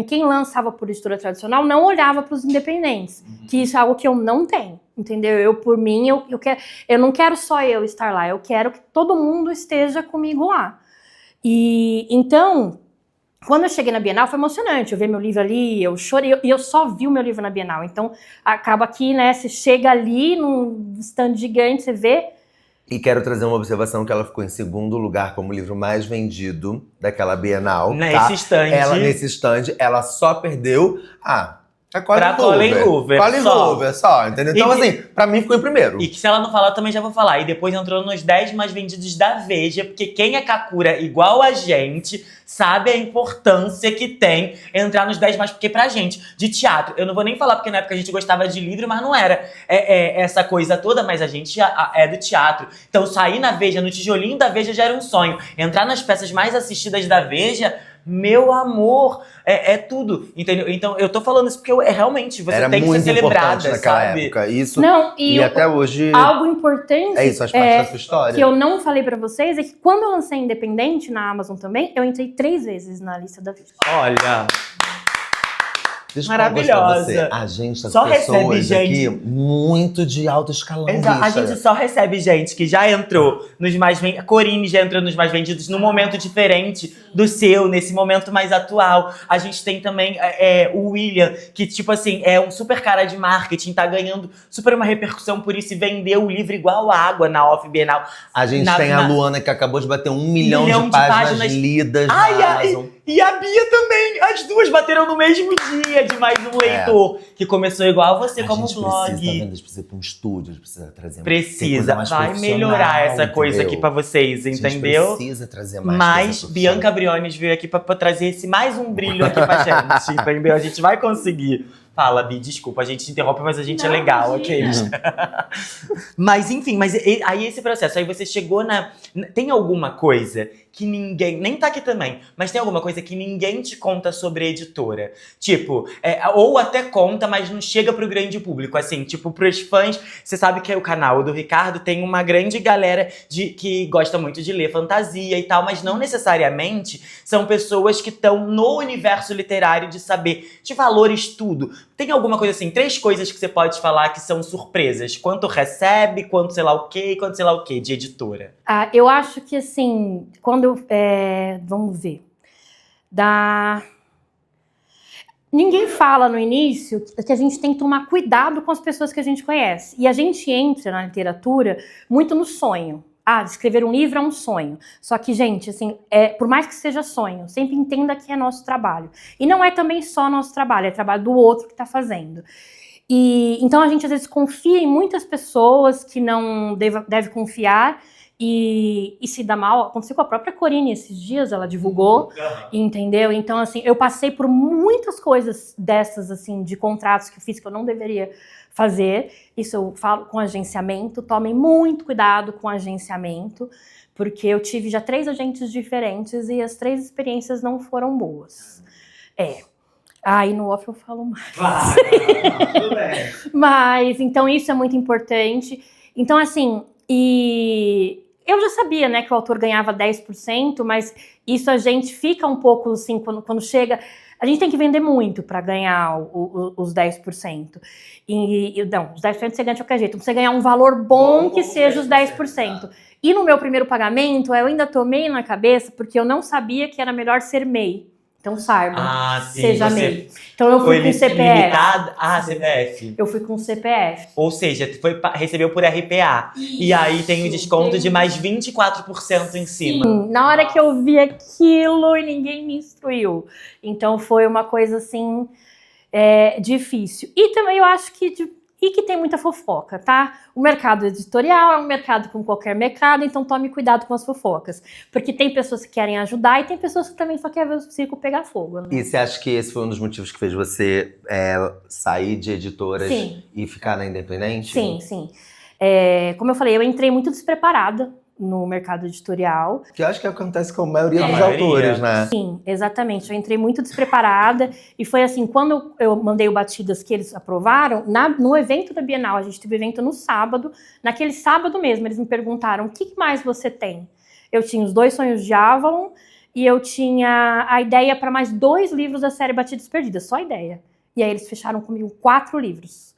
[SPEAKER 4] quem lançava por editora tradicional não olhava para os independentes, que isso é algo que eu não tenho, entendeu? Por mim, eu não quero só eu estar lá, eu quero que todo mundo esteja comigo lá. E então, Quando eu cheguei na Bienal, foi emocionante. Eu vi meu livro ali, eu chorei. E eu só vi o meu livro na Bienal. Então, acaba aqui, né? Você chega ali num stand gigante, você vê.
[SPEAKER 1] E quero trazer uma observação que ela ficou em segundo lugar como o livro mais vendido daquela Bienal.
[SPEAKER 2] Nesse estande.
[SPEAKER 1] Nesse stand, ela só perdeu a
[SPEAKER 2] pra Colleen Hoover.
[SPEAKER 1] Colleen Hoover, só, entendeu? Então, assim, pra mim ficou em primeiro.
[SPEAKER 2] E que se ela não falar, eu também já vou falar. E depois entrou nos 10 mais vendidos da Veja, porque quem é Kakura igual a gente sabe a importância que tem entrar nos 10 mais. Porque pra gente, de teatro, eu não vou nem falar porque na época a gente gostava de livro, mas não era essa coisa toda, mas a gente é do teatro. Então sair na Veja, no tijolinho da Veja já era um sonho. Entrar nas peças mais assistidas da Veja, meu amor, é tudo, entendeu? Então eu tô falando isso porque realmente você
[SPEAKER 1] era
[SPEAKER 2] tem que ser celebrada,
[SPEAKER 1] naquela
[SPEAKER 2] sabe?
[SPEAKER 1] época. Isso,
[SPEAKER 4] não,
[SPEAKER 1] e até hoje
[SPEAKER 4] algo importante
[SPEAKER 1] é isso, faz parte da sua história.
[SPEAKER 4] que eu não falei pra vocês é que quando eu lancei Independente na Amazon também, eu entrei 3 vezes na lista da Veja.
[SPEAKER 2] Olha,
[SPEAKER 1] Deixa eu falar uma coisa pra
[SPEAKER 2] maravilhosa.
[SPEAKER 1] você. A gente, as
[SPEAKER 2] Só
[SPEAKER 1] pessoas
[SPEAKER 2] recebe gente.
[SPEAKER 1] aqui, muito de alto escalão.
[SPEAKER 2] Exato. A
[SPEAKER 1] bicha.
[SPEAKER 2] gente só recebe gente que já entrou nos mais vendidos. A Corine já entrou nos mais vendidos num momento diferente do seu, nesse momento mais atual. A gente tem também o William, que, tipo assim, é um super cara de marketing, tá ganhando super uma repercussão por isso e vendeu o livro igual água na Off Bienal.
[SPEAKER 1] A gente tem a Luana, que acabou de bater 1 milhão de páginas lidas na Amazon.
[SPEAKER 2] E a Bia também. As duas bateram no mesmo dia de mais um leitor. Que começou igual você, como
[SPEAKER 1] gente
[SPEAKER 2] blog.
[SPEAKER 1] Precisa, tá vendo? A gente precisa ir pra um estúdio, a gente precisa trazer
[SPEAKER 2] Precisa,
[SPEAKER 1] mais
[SPEAKER 2] vai melhorar essa coisa
[SPEAKER 1] entendeu?
[SPEAKER 2] aqui pra vocês, entendeu?
[SPEAKER 1] A gente precisa trazer mais
[SPEAKER 2] Mas
[SPEAKER 1] coisa
[SPEAKER 2] Bianca Briones veio aqui pra trazer esse mais um brilho aqui pra gente, entendeu? A gente vai conseguir. Fala, Bi, desculpa, a gente interrompe, mas a gente é legal, ok? Mas enfim, aí esse processo, aí você chegou tem alguma coisa que ninguém, nem tá aqui também, mas tem alguma coisa que ninguém te conta sobre a editora? Tipo, ou até conta, mas não chega pro grande público, assim, tipo, pros fãs, você sabe que o canal do Ricardo tem uma grande galera que gosta muito de ler fantasia e tal, mas não necessariamente são pessoas que estão no universo literário de saber de valores, tudo. Tem alguma coisa assim, 3 coisas que você pode falar que são surpresas? Quanto recebe, quanto sei lá o quê, e quanto sei lá o quê de editora?
[SPEAKER 4] Eu acho que assim, quando vamos ver. Ninguém fala no início que a gente tem que tomar cuidado com as pessoas que a gente conhece. E a gente entra na literatura muito no sonho. Escrever um livro é um sonho. Só que, gente, assim, por mais que seja sonho, sempre entenda que é nosso trabalho. E não é também só nosso trabalho, é trabalho do outro que está fazendo. Então a gente às vezes confia em muitas pessoas que não deve confiar e se dá mal. Aconteceu com a própria Corine esses dias, ela divulgou, entendeu? Então, assim, eu passei por muitas coisas dessas, assim, de contratos que eu fiz que eu não deveria fazer. Isso eu falo com agenciamento. Tomem muito cuidado com agenciamento, porque eu tive já 3 agentes diferentes e as 3 experiências não foram boas. E no off eu falo mais.
[SPEAKER 2] Tudo bem.
[SPEAKER 4] Mas, então, isso é muito importante. Então, assim, eu já sabia, né, que o autor ganhava 10%, mas isso a gente fica um pouco, assim, quando chega... A gente tem que vender muito para ganhar os 10%. Não, os 10% você ganha de qualquer jeito. Você ganhar um valor bom que seja os 10%. E no meu primeiro pagamento, eu ainda tomei na cabeça, porque eu não sabia que era melhor ser MEI. Então, saiba, seja MEI. Então, eu fui com CPF.
[SPEAKER 2] CPF.
[SPEAKER 4] Eu fui com CPF.
[SPEAKER 2] Ou seja, recebeu por RPA. Isso. E aí tem o desconto de mais 24% em cima.
[SPEAKER 4] Sim, na hora que eu vi aquilo e ninguém me instruiu. Então, foi uma coisa, assim, difícil. E também eu acho que tem muita fofoca, tá? O mercado editorial é um mercado como qualquer mercado, então tome cuidado com as fofocas. Porque tem pessoas que querem ajudar e tem pessoas que também só querem ver o circo pegar fogo, né?
[SPEAKER 1] E você acha que esse foi um dos motivos que fez você sair de editoras e ficar na Independente?
[SPEAKER 4] Sim, sim. Como eu falei, eu entrei muito despreparada no mercado editorial.
[SPEAKER 1] Que eu acho que acontece com a maioria dos autores, né?
[SPEAKER 4] Sim, exatamente. Eu entrei muito despreparada e foi assim, quando eu mandei o Batidas que eles aprovaram, no evento da Bienal, a gente teve evento no sábado, naquele sábado mesmo, eles me perguntaram, o que mais você tem? Eu tinha os 2 Sonhos de Avalon e eu tinha a ideia para mais 2 livros da série Batidas Perdidas, só a ideia. E aí eles fecharam comigo 4 livros.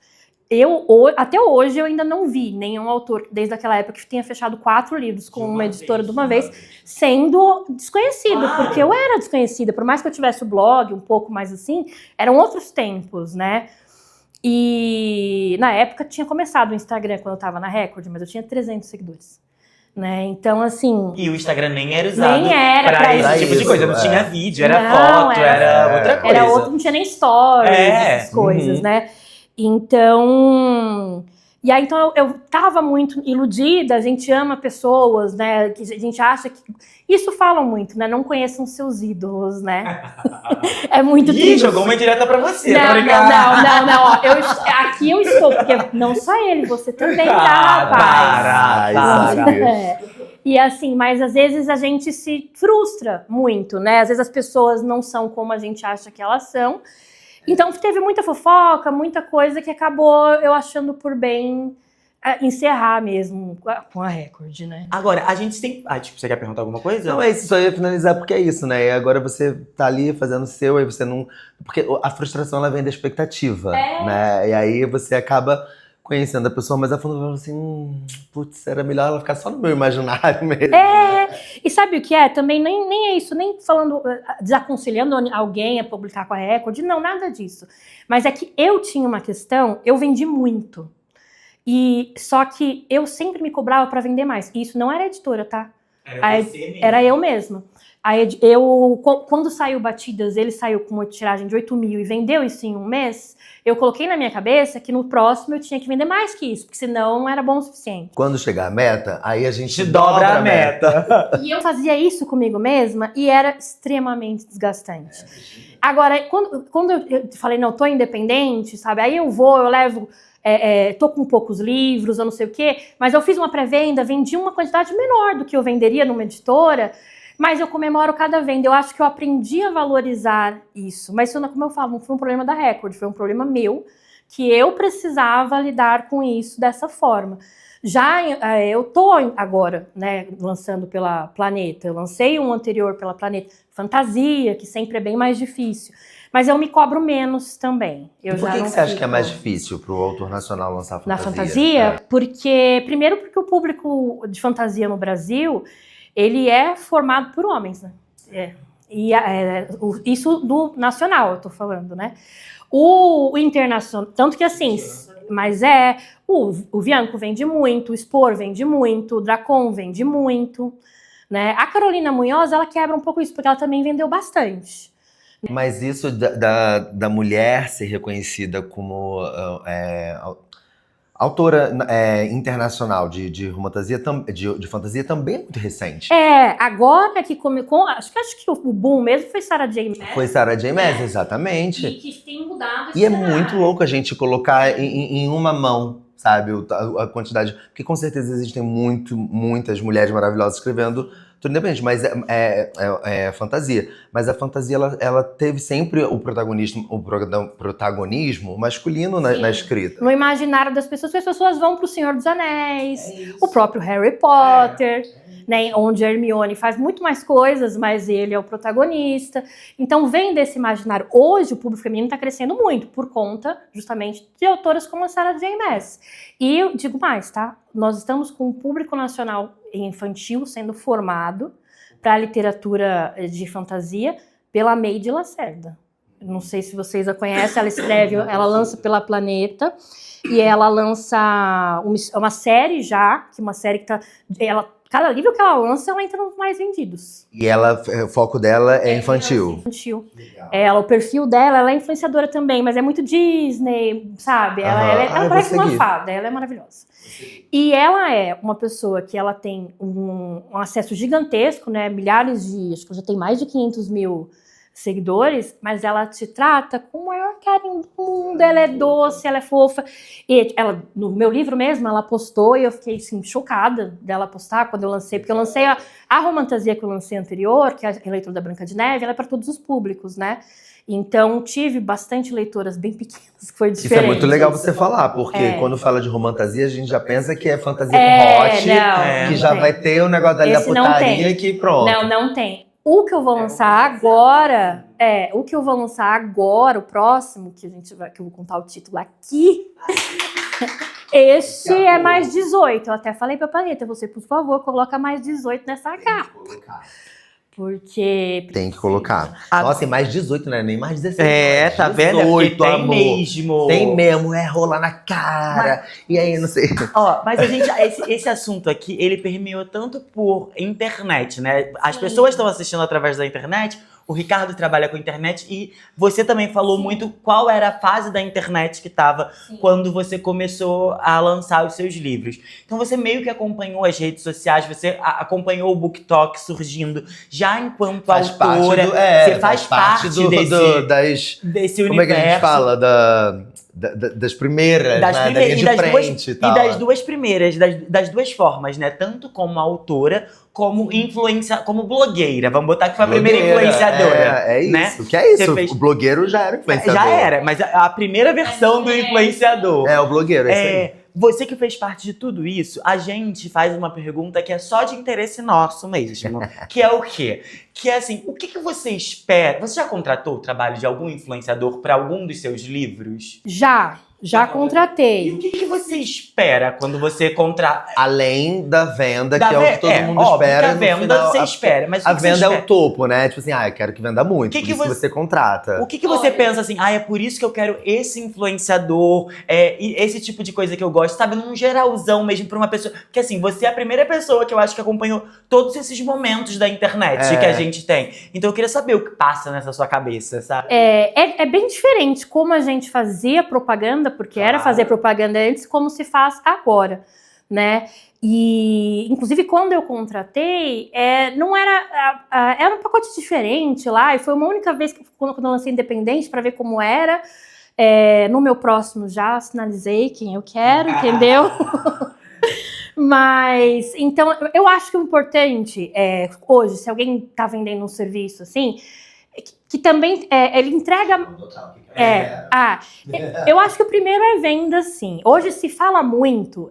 [SPEAKER 4] até hoje eu ainda não vi nenhum autor, desde aquela época, que tenha fechado 4 livros com uma editora de uma vez, sendo desconhecido, porque eu era desconhecida. Por mais que eu tivesse o blog, um pouco mais assim, eram outros tempos, né? E na época tinha começado o Instagram quando eu tava na Record, mas eu tinha 300 seguidores. Né? Então, assim...
[SPEAKER 2] E o Instagram nem era usado
[SPEAKER 4] pra
[SPEAKER 2] esse tipo de coisa. Não tinha vídeo, era
[SPEAKER 4] não,
[SPEAKER 2] foto, era outra coisa.
[SPEAKER 4] Era outro, não tinha nem stories, essas coisas, né? Então... E aí, então, eu tava muito iludida, a gente ama pessoas, né? Que a gente acha que... Isso falam muito, né? Não conheçam seus ídolos, né? É muito triste.
[SPEAKER 2] Jogou uma indireta pra você,
[SPEAKER 4] não. Ó, aqui eu estou, porque não só ele, você também tá, rapaz. E assim, mas às vezes a gente se frustra muito, né? Às vezes as pessoas não são como a gente acha que elas são. Então teve muita fofoca, muita coisa que acabou eu achando por bem encerrar mesmo com a Record, né?
[SPEAKER 2] Agora, a gente tem... tipo, você quer perguntar alguma coisa?
[SPEAKER 1] Não, é isso, só ia finalizar porque é isso, né? E agora você tá ali fazendo o seu, aí você não... Porque a frustração, ela vem da expectativa, né? E aí você acaba conhecendo a pessoa, mas a fundo fala assim, putz, era melhor ela ficar só no meu imaginário mesmo.
[SPEAKER 4] E sabe o que é? Também nem é isso, nem falando, desaconselhando alguém a publicar com a Record, não, nada disso. Mas é que eu tinha uma questão, eu vendi muito. E só que eu sempre me cobrava para vender mais. E isso não era a editora, tá? Era eu mesma. Quando saiu Batidas, ele saiu com uma tiragem de 8 mil e vendeu isso em um mês, eu coloquei na minha cabeça que no próximo eu tinha que vender mais que isso, porque senão não era bom o suficiente.
[SPEAKER 1] Quando chegar a meta, aí a gente
[SPEAKER 2] dobra a meta.
[SPEAKER 4] E eu fazia isso comigo mesma e era extremamente desgastante. Agora, quando eu falei, não, tô independente, sabe? Aí eu levo... tô com poucos livros, eu não sei o quê, mas eu fiz uma pré-venda, vendi uma quantidade menor do que eu venderia numa editora, mas eu comemoro cada venda. Eu acho que eu aprendi a valorizar isso. Mas isso, como eu falo, não foi um problema da Record, foi um problema meu, que eu precisava lidar com isso dessa forma. Já eu tô agora, né, lançando pela Planeta. Eu lancei um anterior pela Planeta, Fantasia, que sempre é bem mais difícil. Mas eu me cobro menos também.
[SPEAKER 1] Por que você acha que é mais difícil para o autor nacional lançar fantasia?
[SPEAKER 4] Na fantasia? Primeiro porque o público de fantasia no Brasil, ele é formado por homens, né? Isso do nacional, eu tô falando, né? O internacional, tanto que assim, mas o Vianco vende muito, o Spor vende muito, o Dracon vende muito, né? A Carolina Munhoz, ela quebra um pouco isso, porque ela também vendeu bastante.
[SPEAKER 1] Mas isso da mulher ser reconhecida como autora internacional de fantasia também é muito recente.
[SPEAKER 4] Agora que acho que o boom mesmo foi Sarah J. Maas.
[SPEAKER 1] Foi Sarah J. Maas, exatamente.
[SPEAKER 4] E que tem mudado esse
[SPEAKER 1] E é
[SPEAKER 4] cenário.
[SPEAKER 1] muito louco a gente colocar em uma mão, sabe, a quantidade. Porque com certeza existem muitas mulheres maravilhosas escrevendo tudo independente, mas é fantasia. Mas a fantasia, ela teve sempre o protagonismo masculino na escrita.
[SPEAKER 4] No imaginário das pessoas, que as pessoas vão pro Senhor dos Anéis, o próprio Harry Potter, né, onde a Hermione faz muito mais coisas, mas ele é o protagonista. Então vem desse imaginário. Hoje o público feminino está crescendo muito, por conta justamente de autoras como a Sarah J. Maas. E eu digo mais, tá? Nós estamos com o público nacional infantil sendo formado para a literatura de fantasia pela Meide Lacerda. Não sei se vocês a conhecem, ela lança pela Planeta e ela lança uma série já, uma série que cada livro que ela lança, ela entra nos mais vendidos.
[SPEAKER 1] E o foco dela é infantil.
[SPEAKER 4] O perfil dela, ela é influenciadora também, mas é muito Disney, sabe? Ela parece uma fada, ela é maravilhosa. E ela é uma pessoa que ela tem um acesso gigantesco, né? Acho que já tem mais de 500 mil seguidores, mas ela te trata com o maior carinho do mundo, ela é doce, ela é fofa. E ela, no meu livro mesmo, ela postou e eu fiquei assim, chocada dela postar quando eu lancei, porque eu lancei a romantasia que eu lancei anterior, que é a leitura da Branca de Neve, ela é para todos os públicos, né? Então tive bastante leitoras bem pequenas, que foi diferente.
[SPEAKER 1] Isso é muito legal você falar, porque quando fala de romantasia, a gente já pensa que é fantasia com hot, que já vai ter o negócio da putaria que pronto.
[SPEAKER 4] Não tem. O que eu vou lançar agora, o próximo, que eu vou contar o título aqui. Este é mais 18. Eu até falei pra Planeta, você, por favor, coloca mais 18 nessa capa. Porque...
[SPEAKER 1] Tem que colocar. Nossa, e mais 18, né? Nem mais 16.
[SPEAKER 2] É, tá vendo?
[SPEAKER 1] 18,
[SPEAKER 2] tem
[SPEAKER 1] amor.
[SPEAKER 2] mesmo.
[SPEAKER 1] Tem mesmo, rolar na cara. E aí, não sei.
[SPEAKER 2] Ó, mas a gente, esse assunto aqui, ele permeou tanto por internet, né? As pessoas estão assistindo através da internet, o Ricardo trabalha com internet e você também falou muito qual era a fase da internet que estava quando você começou a lançar os seus livros. Então você meio que acompanhou as redes sociais, você acompanhou o BookTok surgindo já enquanto autora. Você faz parte desse universo.
[SPEAKER 1] Como é que a gente fala? Das primeiras, da linha de frente e tal.
[SPEAKER 2] E das duas primeiras, das duas formas, né? Tanto como autora, como como blogueira. Vamos botar que foi a primeira influenciadora.
[SPEAKER 1] É isso.
[SPEAKER 2] Né?
[SPEAKER 1] O que é isso? O blogueiro já era influenciador.
[SPEAKER 2] Já era, mas a primeira versão do influenciador.
[SPEAKER 1] É, o blogueiro, é isso aí.
[SPEAKER 2] Você que fez parte de tudo isso, a gente faz uma pergunta que é só de interesse nosso mesmo. Que é o quê? Que é assim, o que você espera? Você já contratou o trabalho de algum influenciador para algum dos seus livros?
[SPEAKER 4] Já contratei.
[SPEAKER 2] E o que você espera quando você contrata?
[SPEAKER 1] Além da venda, que é o que todo mundo espera.
[SPEAKER 2] A venda você espera, mas
[SPEAKER 1] a venda é o topo, né? Tipo assim, eu quero que venda muito, por isso você contrata.
[SPEAKER 2] O que você pensa assim, é por isso que eu quero esse influenciador, e esse tipo de coisa que eu gosto, sabe? Num geralzão mesmo pra uma pessoa. Porque assim, você é a primeira pessoa que eu acho que acompanhou todos esses momentos da internet que a gente tem. Então eu queria saber o que passa nessa sua cabeça, sabe?
[SPEAKER 4] É bem diferente como a gente fazia propaganda, porque era fazer propaganda antes, como se faz agora, né? E, inclusive, quando eu contratei, não era... era um pacote diferente lá, e foi uma única vez quando eu lancei independente para ver como era. No meu próximo já sinalizei quem eu quero, entendeu? Mas, então, eu acho que o importante hoje, se alguém tá vendendo um serviço assim, que também ele entrega... eu acho que o primeiro é venda, sim. Hoje se fala muito,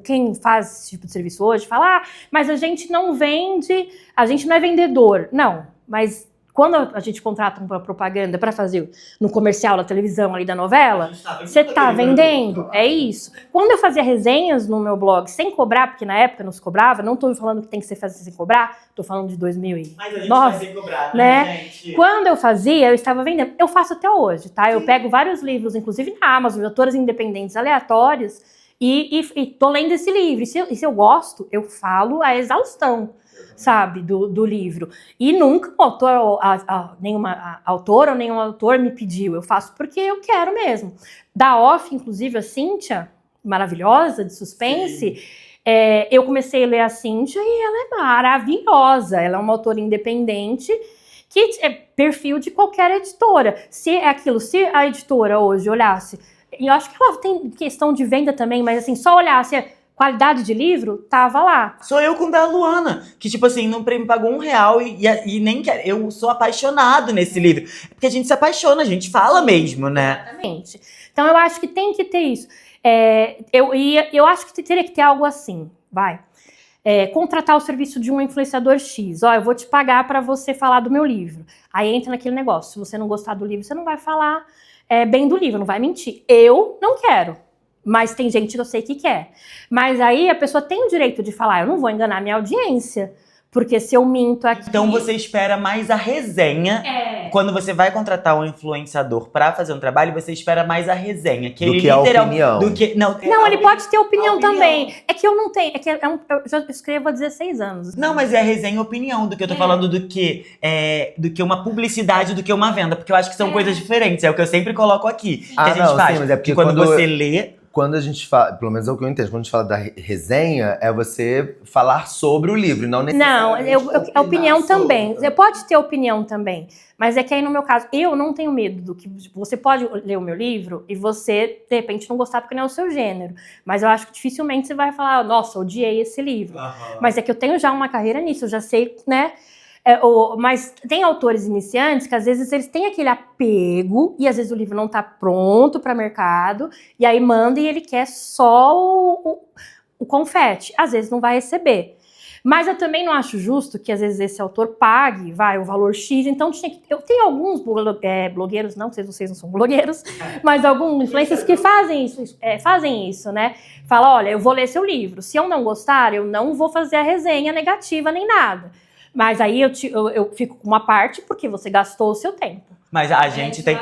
[SPEAKER 4] quem faz esse tipo de serviço hoje fala, mas a gente não vende, a gente não é vendedor. Não, mas quando a gente contrata uma propaganda para fazer no comercial da televisão ali da novela, você tá vendendo, é isso. Quando eu fazia resenhas no meu blog sem cobrar, porque na época não se cobrava, não tô falando que tem que ser feito sem cobrar, tô falando de 2009.
[SPEAKER 2] Mas a gente faz sem cobrar,
[SPEAKER 4] né?
[SPEAKER 2] Gente?
[SPEAKER 4] Quando eu fazia, eu estava vendendo. Eu faço até hoje, tá? Eu pego vários livros, inclusive na Amazon, de autores independentes aleatórios, e tô lendo esse livro. E se eu gosto, eu falo a exaustão, sabe, do livro. E nunca o autor, nenhuma autora ou nenhum autor me pediu. Eu faço porque eu quero mesmo. Da Off, inclusive, a Cíntia, maravilhosa, de suspense, eu comecei a ler a Cíntia e ela é maravilhosa. Ela é uma autora independente que é perfil de qualquer editora. Se a editora hoje olhasse, e eu acho que ela tem questão de venda também, mas assim, só olhasse qualidade de livro, tava lá.
[SPEAKER 2] Sou eu com o da Luana, que tipo assim, não me pagou R$1 e nem quer. Eu sou apaixonado nesse livro. Porque a gente se apaixona, a gente fala mesmo, né?
[SPEAKER 4] Exatamente. Então eu acho que tem que ter isso. Eu acho que teria que ter algo assim, contratar o serviço de um influenciador X. Eu vou te pagar para você falar do meu livro. Aí entra naquele negócio, se você não gostar do livro, você não vai falar bem do livro, não vai mentir. Eu não quero. Mas tem gente que eu sei que quer. Mas aí a pessoa tem o direito de falar, eu não vou enganar minha audiência, porque se eu minto aqui...
[SPEAKER 2] Então você espera mais a resenha. Quando você vai contratar um influenciador pra fazer um trabalho, você espera mais a resenha. Que ele
[SPEAKER 1] a opinião.
[SPEAKER 4] Não, ele pode ter opinião também. É que eu não tenho... eu já escrevo há 16 anos.
[SPEAKER 2] Não, mas é a resenha e opinião do que eu tô falando do que uma publicidade, do que uma venda. Porque eu acho que são coisas diferentes. É o que eu sempre coloco aqui. Que a gente faz.
[SPEAKER 1] Sim, mas é porque
[SPEAKER 2] quando você lê...
[SPEAKER 1] Quando a gente fala, pelo menos é o que eu entendo, quando a gente fala da resenha, é você falar sobre o livro, não necessariamente.
[SPEAKER 4] Não, a opinião também. Você pode ter opinião também. Mas é que aí, no meu caso, eu não tenho medo do que... Você pode ler o meu livro e você, de repente, não gostar porque não é o seu gênero. Mas eu acho que dificilmente você vai falar, nossa, odiei esse livro. Mas é que eu tenho já uma carreira nisso, eu já sei, né? Mas tem autores iniciantes que às vezes eles têm aquele apego e às vezes o livro não está pronto para mercado e aí manda e ele quer só o confete. Às vezes não vai receber. Mas eu também não acho justo que às vezes esse autor pague, o valor X. Então eu tenho alguns blogueiros, não sei se vocês não são blogueiros, mas alguns influencers que fazem isso, né? Fala, olha, eu vou ler seu livro. Se eu não gostar, eu não vou fazer a resenha negativa nem nada. Mas aí eu fico com uma parte porque você gastou o seu tempo.
[SPEAKER 2] Mas a gente tem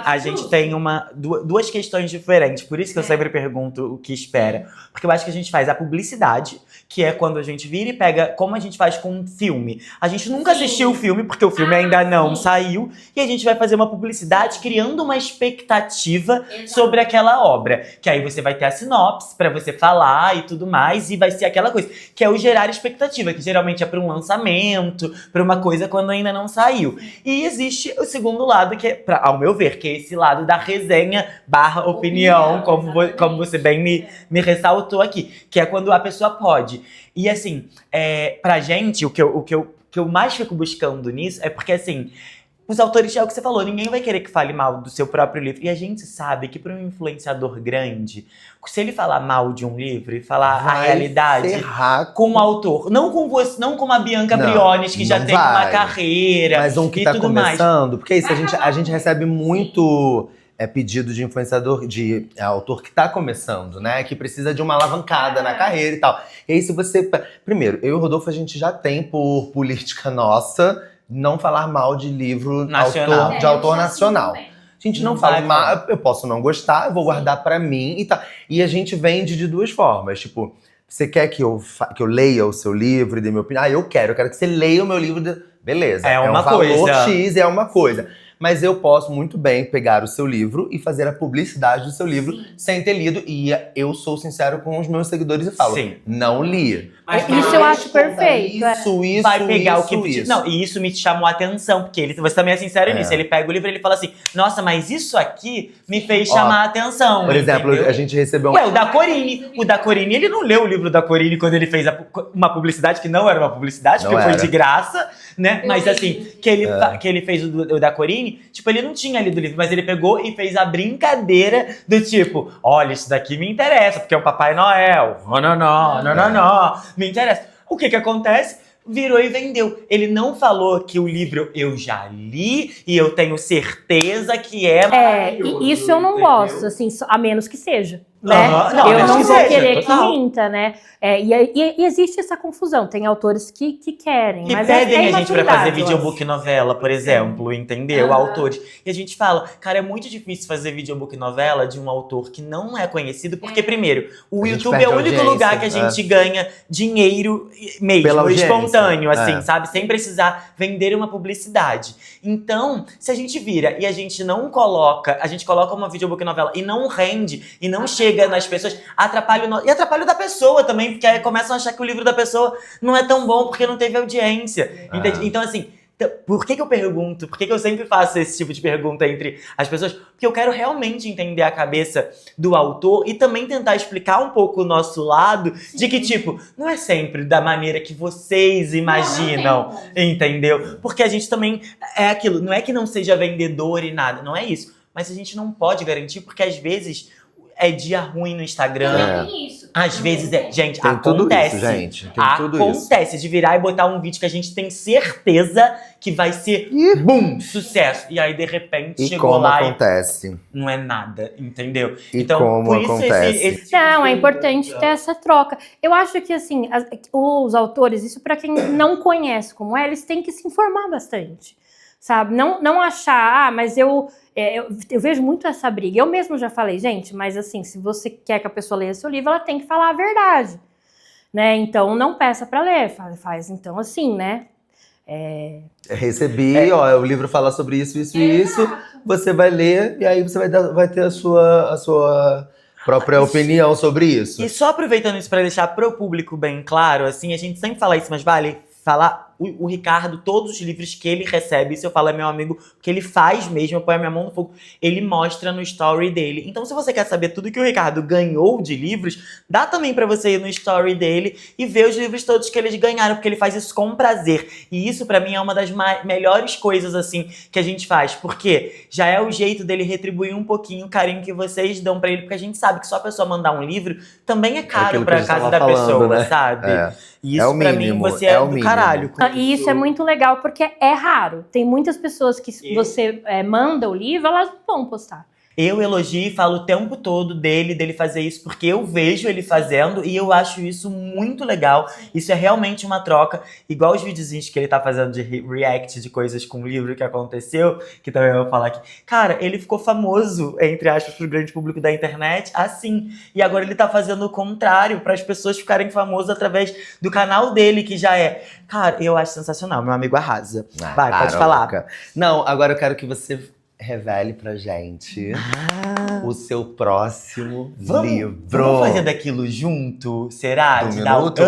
[SPEAKER 2] duas questões diferentes. Por isso que eu sempre pergunto o que espera. Porque eu acho que a gente faz a publicidade, que é quando a gente vira e pega, como a gente faz com um filme. A gente nunca assistiu o filme, porque o filme ainda não saiu. E a gente vai fazer uma publicidade criando uma expectativa sobre aquela obra. Que aí você vai ter a sinopse pra você falar e tudo mais. E vai ser aquela coisa, que é o gerar expectativa. Que geralmente é pra um lançamento, pra uma coisa quando ainda não saiu. E existe o segundo lado, que é, ao meu ver, que é esse lado da resenha / opinião, como você bem me ressaltou aqui, que é quando a pessoa pode. E assim, pra gente, o que eu mais fico buscando nisso é porque, assim, os autores, é o que você falou, ninguém vai querer que fale mal do seu próprio livro. E a gente sabe que para um influenciador grande, se ele falar mal de um livro e falar a realidade com o autor, não com você, não como a Bianca Briones, que já tem uma carreira,
[SPEAKER 1] mas um que
[SPEAKER 2] e
[SPEAKER 1] tá
[SPEAKER 2] tudo
[SPEAKER 1] começando,
[SPEAKER 2] mais.
[SPEAKER 1] porque isso a gente recebe muito pedido de influenciador, de autor que tá começando, né? Que precisa de uma alavancada na carreira e tal. E aí se você... Primeiro, eu e o Rodolfo, a gente já tem por política nossa não falar mal de livro
[SPEAKER 2] nacional.
[SPEAKER 1] de autor nacional. A gente não fala mal, eu posso não gostar, eu vou guardar pra mim e tal. E a gente vende de duas formas, tipo, você quer que eu leia o seu livro e dê minha opinião? Eu quero que você leia o meu livro. Beleza,
[SPEAKER 2] é uma
[SPEAKER 1] um valor
[SPEAKER 2] coisa.
[SPEAKER 1] X, é uma coisa. Mas eu posso muito bem pegar o seu livro e fazer a publicidade do seu livro sem ter lido. E eu sou sincero com os meus seguidores e falo, não li.
[SPEAKER 2] Mas
[SPEAKER 4] isso eu acho perfeito.
[SPEAKER 1] Isso,
[SPEAKER 2] vai pegar o que...
[SPEAKER 1] isso.
[SPEAKER 2] Não, e isso me chamou a atenção, porque você também é sincero nisso. Ele pega o livro e ele fala assim, nossa, mas isso aqui me fez chamar a atenção.
[SPEAKER 1] Por exemplo, a gente recebeu
[SPEAKER 2] o da Corine. O da Corine, ele não leu o livro da Corine quando ele fez uma publicidade, que não era uma publicidade, porque foi de graça, né? Mas assim, que ele fez o da Corine, tipo, ele não tinha lido o livro, mas ele pegou e fez a brincadeira do tipo, olha, isso daqui me interessa, porque é o Papai Noel. Não, me interessa. O que acontece? Virou e vendeu. Ele não falou que o livro eu já li e eu tenho certeza que é maravilhoso.
[SPEAKER 4] Isso eu não gosto, assim, a menos que seja. Né? Eu não vou querer que minta, né? E existe essa confusão. Tem autores que querem.
[SPEAKER 2] E
[SPEAKER 4] mas
[SPEAKER 2] pedem a gente pra fazer videobook novela, por exemplo, entendeu? Autores. E a gente fala, cara, é muito difícil fazer videobook novela de um autor que não é conhecido, porque, primeiro, o YouTube é o único lugar que a gente ganha dinheiro mesmo, espontâneo, assim, sabe? Sem precisar vender uma publicidade. Então, se a gente vira e a gente não coloca, a gente coloca uma videobook novela e não rende, e não chega nas pessoas, atrapalha o da pessoa também, porque aí começam a achar que o livro da pessoa não é tão bom porque não teve audiência. Então, assim, por que eu pergunto? Por que eu sempre faço esse tipo de pergunta entre as pessoas? Porque eu quero realmente entender a cabeça do autor e também tentar explicar um pouco o nosso lado de que, tipo, não é sempre da maneira que vocês imaginam, entendeu? Porque a gente também é aquilo, não é que não seja vendedor e nada, não é isso. Mas a gente não pode garantir, porque às vezes é dia ruim no Instagram. Às vezes gente,
[SPEAKER 1] tem
[SPEAKER 2] acontece.
[SPEAKER 1] Tudo isso, gente. Tem tudo isso.
[SPEAKER 2] Acontece de virar e botar um vídeo que a gente tem certeza que vai ser bum, sucesso. E aí, de repente, chegou lá
[SPEAKER 1] acontece?
[SPEAKER 2] E não é nada, entendeu?
[SPEAKER 1] E
[SPEAKER 2] então,
[SPEAKER 1] como
[SPEAKER 2] por isso
[SPEAKER 1] acontece?
[SPEAKER 2] esse tipo
[SPEAKER 4] é importante ter essa troca. Eu acho que, assim, os autores, isso pra quem não conhece como eles têm que se informar bastante. Sabe? Não achar, mas eu vejo muito essa briga. Eu mesmo já falei, gente, mas assim, se você quer que a pessoa leia seu livro, ela tem que falar a verdade, né? Então, não peça para ler, faz então assim, né?
[SPEAKER 1] Recebi, ó, o livro fala sobre isso, isso, você vai ler e aí você vai ter a sua própria opinião sobre isso.
[SPEAKER 2] E só aproveitando isso para deixar pro público bem claro, assim, a gente sempre fala isso, mas vale falar O Ricardo, todos os livros que ele recebe, isso eu falo é meu amigo, que ele faz mesmo, eu ponho a minha mão no fogo, ele mostra no story dele. Então, se você quer saber tudo que o Ricardo ganhou de livros, dá também pra você ir no story dele e ver os livros todos que eles ganharam, porque ele faz isso com prazer. E isso, pra mim, é uma das melhores coisas, assim, que a gente faz. Porque já é o jeito dele retribuir um pouquinho o carinho que vocês dão pra ele, porque a gente sabe que só a pessoa mandar um livro também é caro
[SPEAKER 1] aquilo que
[SPEAKER 2] pra
[SPEAKER 1] a gente
[SPEAKER 2] casa
[SPEAKER 1] tava
[SPEAKER 2] da
[SPEAKER 1] falando,
[SPEAKER 2] pessoa,
[SPEAKER 1] né?
[SPEAKER 2] sabe? E isso,
[SPEAKER 1] É o
[SPEAKER 2] pra
[SPEAKER 1] mínimo,
[SPEAKER 2] mim, você
[SPEAKER 1] é
[SPEAKER 2] é
[SPEAKER 1] o
[SPEAKER 2] do
[SPEAKER 1] mínimo.
[SPEAKER 2] caralho.
[SPEAKER 4] E isso é muito legal porque é raro. Tem muitas pessoas que você manda o livro, elas não vão postar.
[SPEAKER 2] Eu elogio e falo o tempo todo dele fazer isso, porque eu vejo ele fazendo e eu acho isso muito legal. Isso é realmente uma troca, igual os videozinhos que ele tá fazendo de react de coisas com o livro que aconteceu, que também eu vou falar aqui. Cara, ele ficou famoso, entre aspas, pro grande público da internet, assim. E agora ele tá fazendo o contrário, para as pessoas ficarem famosas através do canal dele, que já é... Cara, eu acho sensacional, meu amigo arrasa. Vai, pode falar.
[SPEAKER 1] Não, agora eu quero que você revele pra gente o seu próximo livro.
[SPEAKER 2] Vamos fazer daquilo junto? Será?
[SPEAKER 1] Do minuto?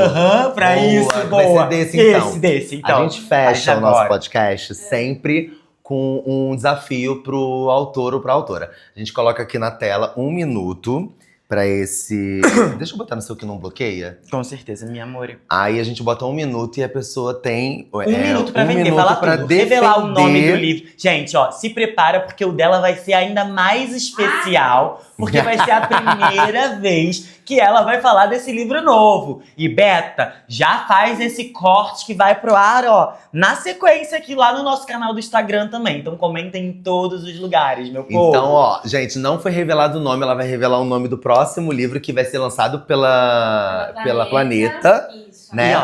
[SPEAKER 2] Pra
[SPEAKER 1] Boa,
[SPEAKER 2] isso,
[SPEAKER 1] vai
[SPEAKER 2] boa.
[SPEAKER 1] ser desse, então.
[SPEAKER 2] Desse, então.
[SPEAKER 1] A gente fecha
[SPEAKER 2] Faz
[SPEAKER 1] o nosso
[SPEAKER 2] agora.
[SPEAKER 1] podcast sempre com um desafio pro autor ou pra autora. A gente coloca aqui na tela 1 minuto pra esse... Deixa eu botar no seu que não bloqueia.
[SPEAKER 2] Com certeza, meu amor.
[SPEAKER 1] Aí a gente bota 1 minuto e a pessoa tem...
[SPEAKER 2] Um minuto pra
[SPEAKER 1] um
[SPEAKER 2] vender,
[SPEAKER 1] minuto
[SPEAKER 2] falar
[SPEAKER 1] pra
[SPEAKER 2] tudo, revelar o nome
[SPEAKER 1] defender.
[SPEAKER 2] do livro. Gente, ó, se prepara porque o dela vai ser ainda mais especial, porque vai ser a primeira vez que ela vai falar desse livro novo. E Beta, já faz esse corte que vai pro ar, ó, na sequência aqui lá no nosso canal do Instagram também. Então comentem em todos os lugares, meu povo.
[SPEAKER 1] Então, ó, gente, não foi revelado o nome, ela vai revelar o nome do próximo livro que vai ser lançado pela Planeta.
[SPEAKER 4] Isso,
[SPEAKER 1] né?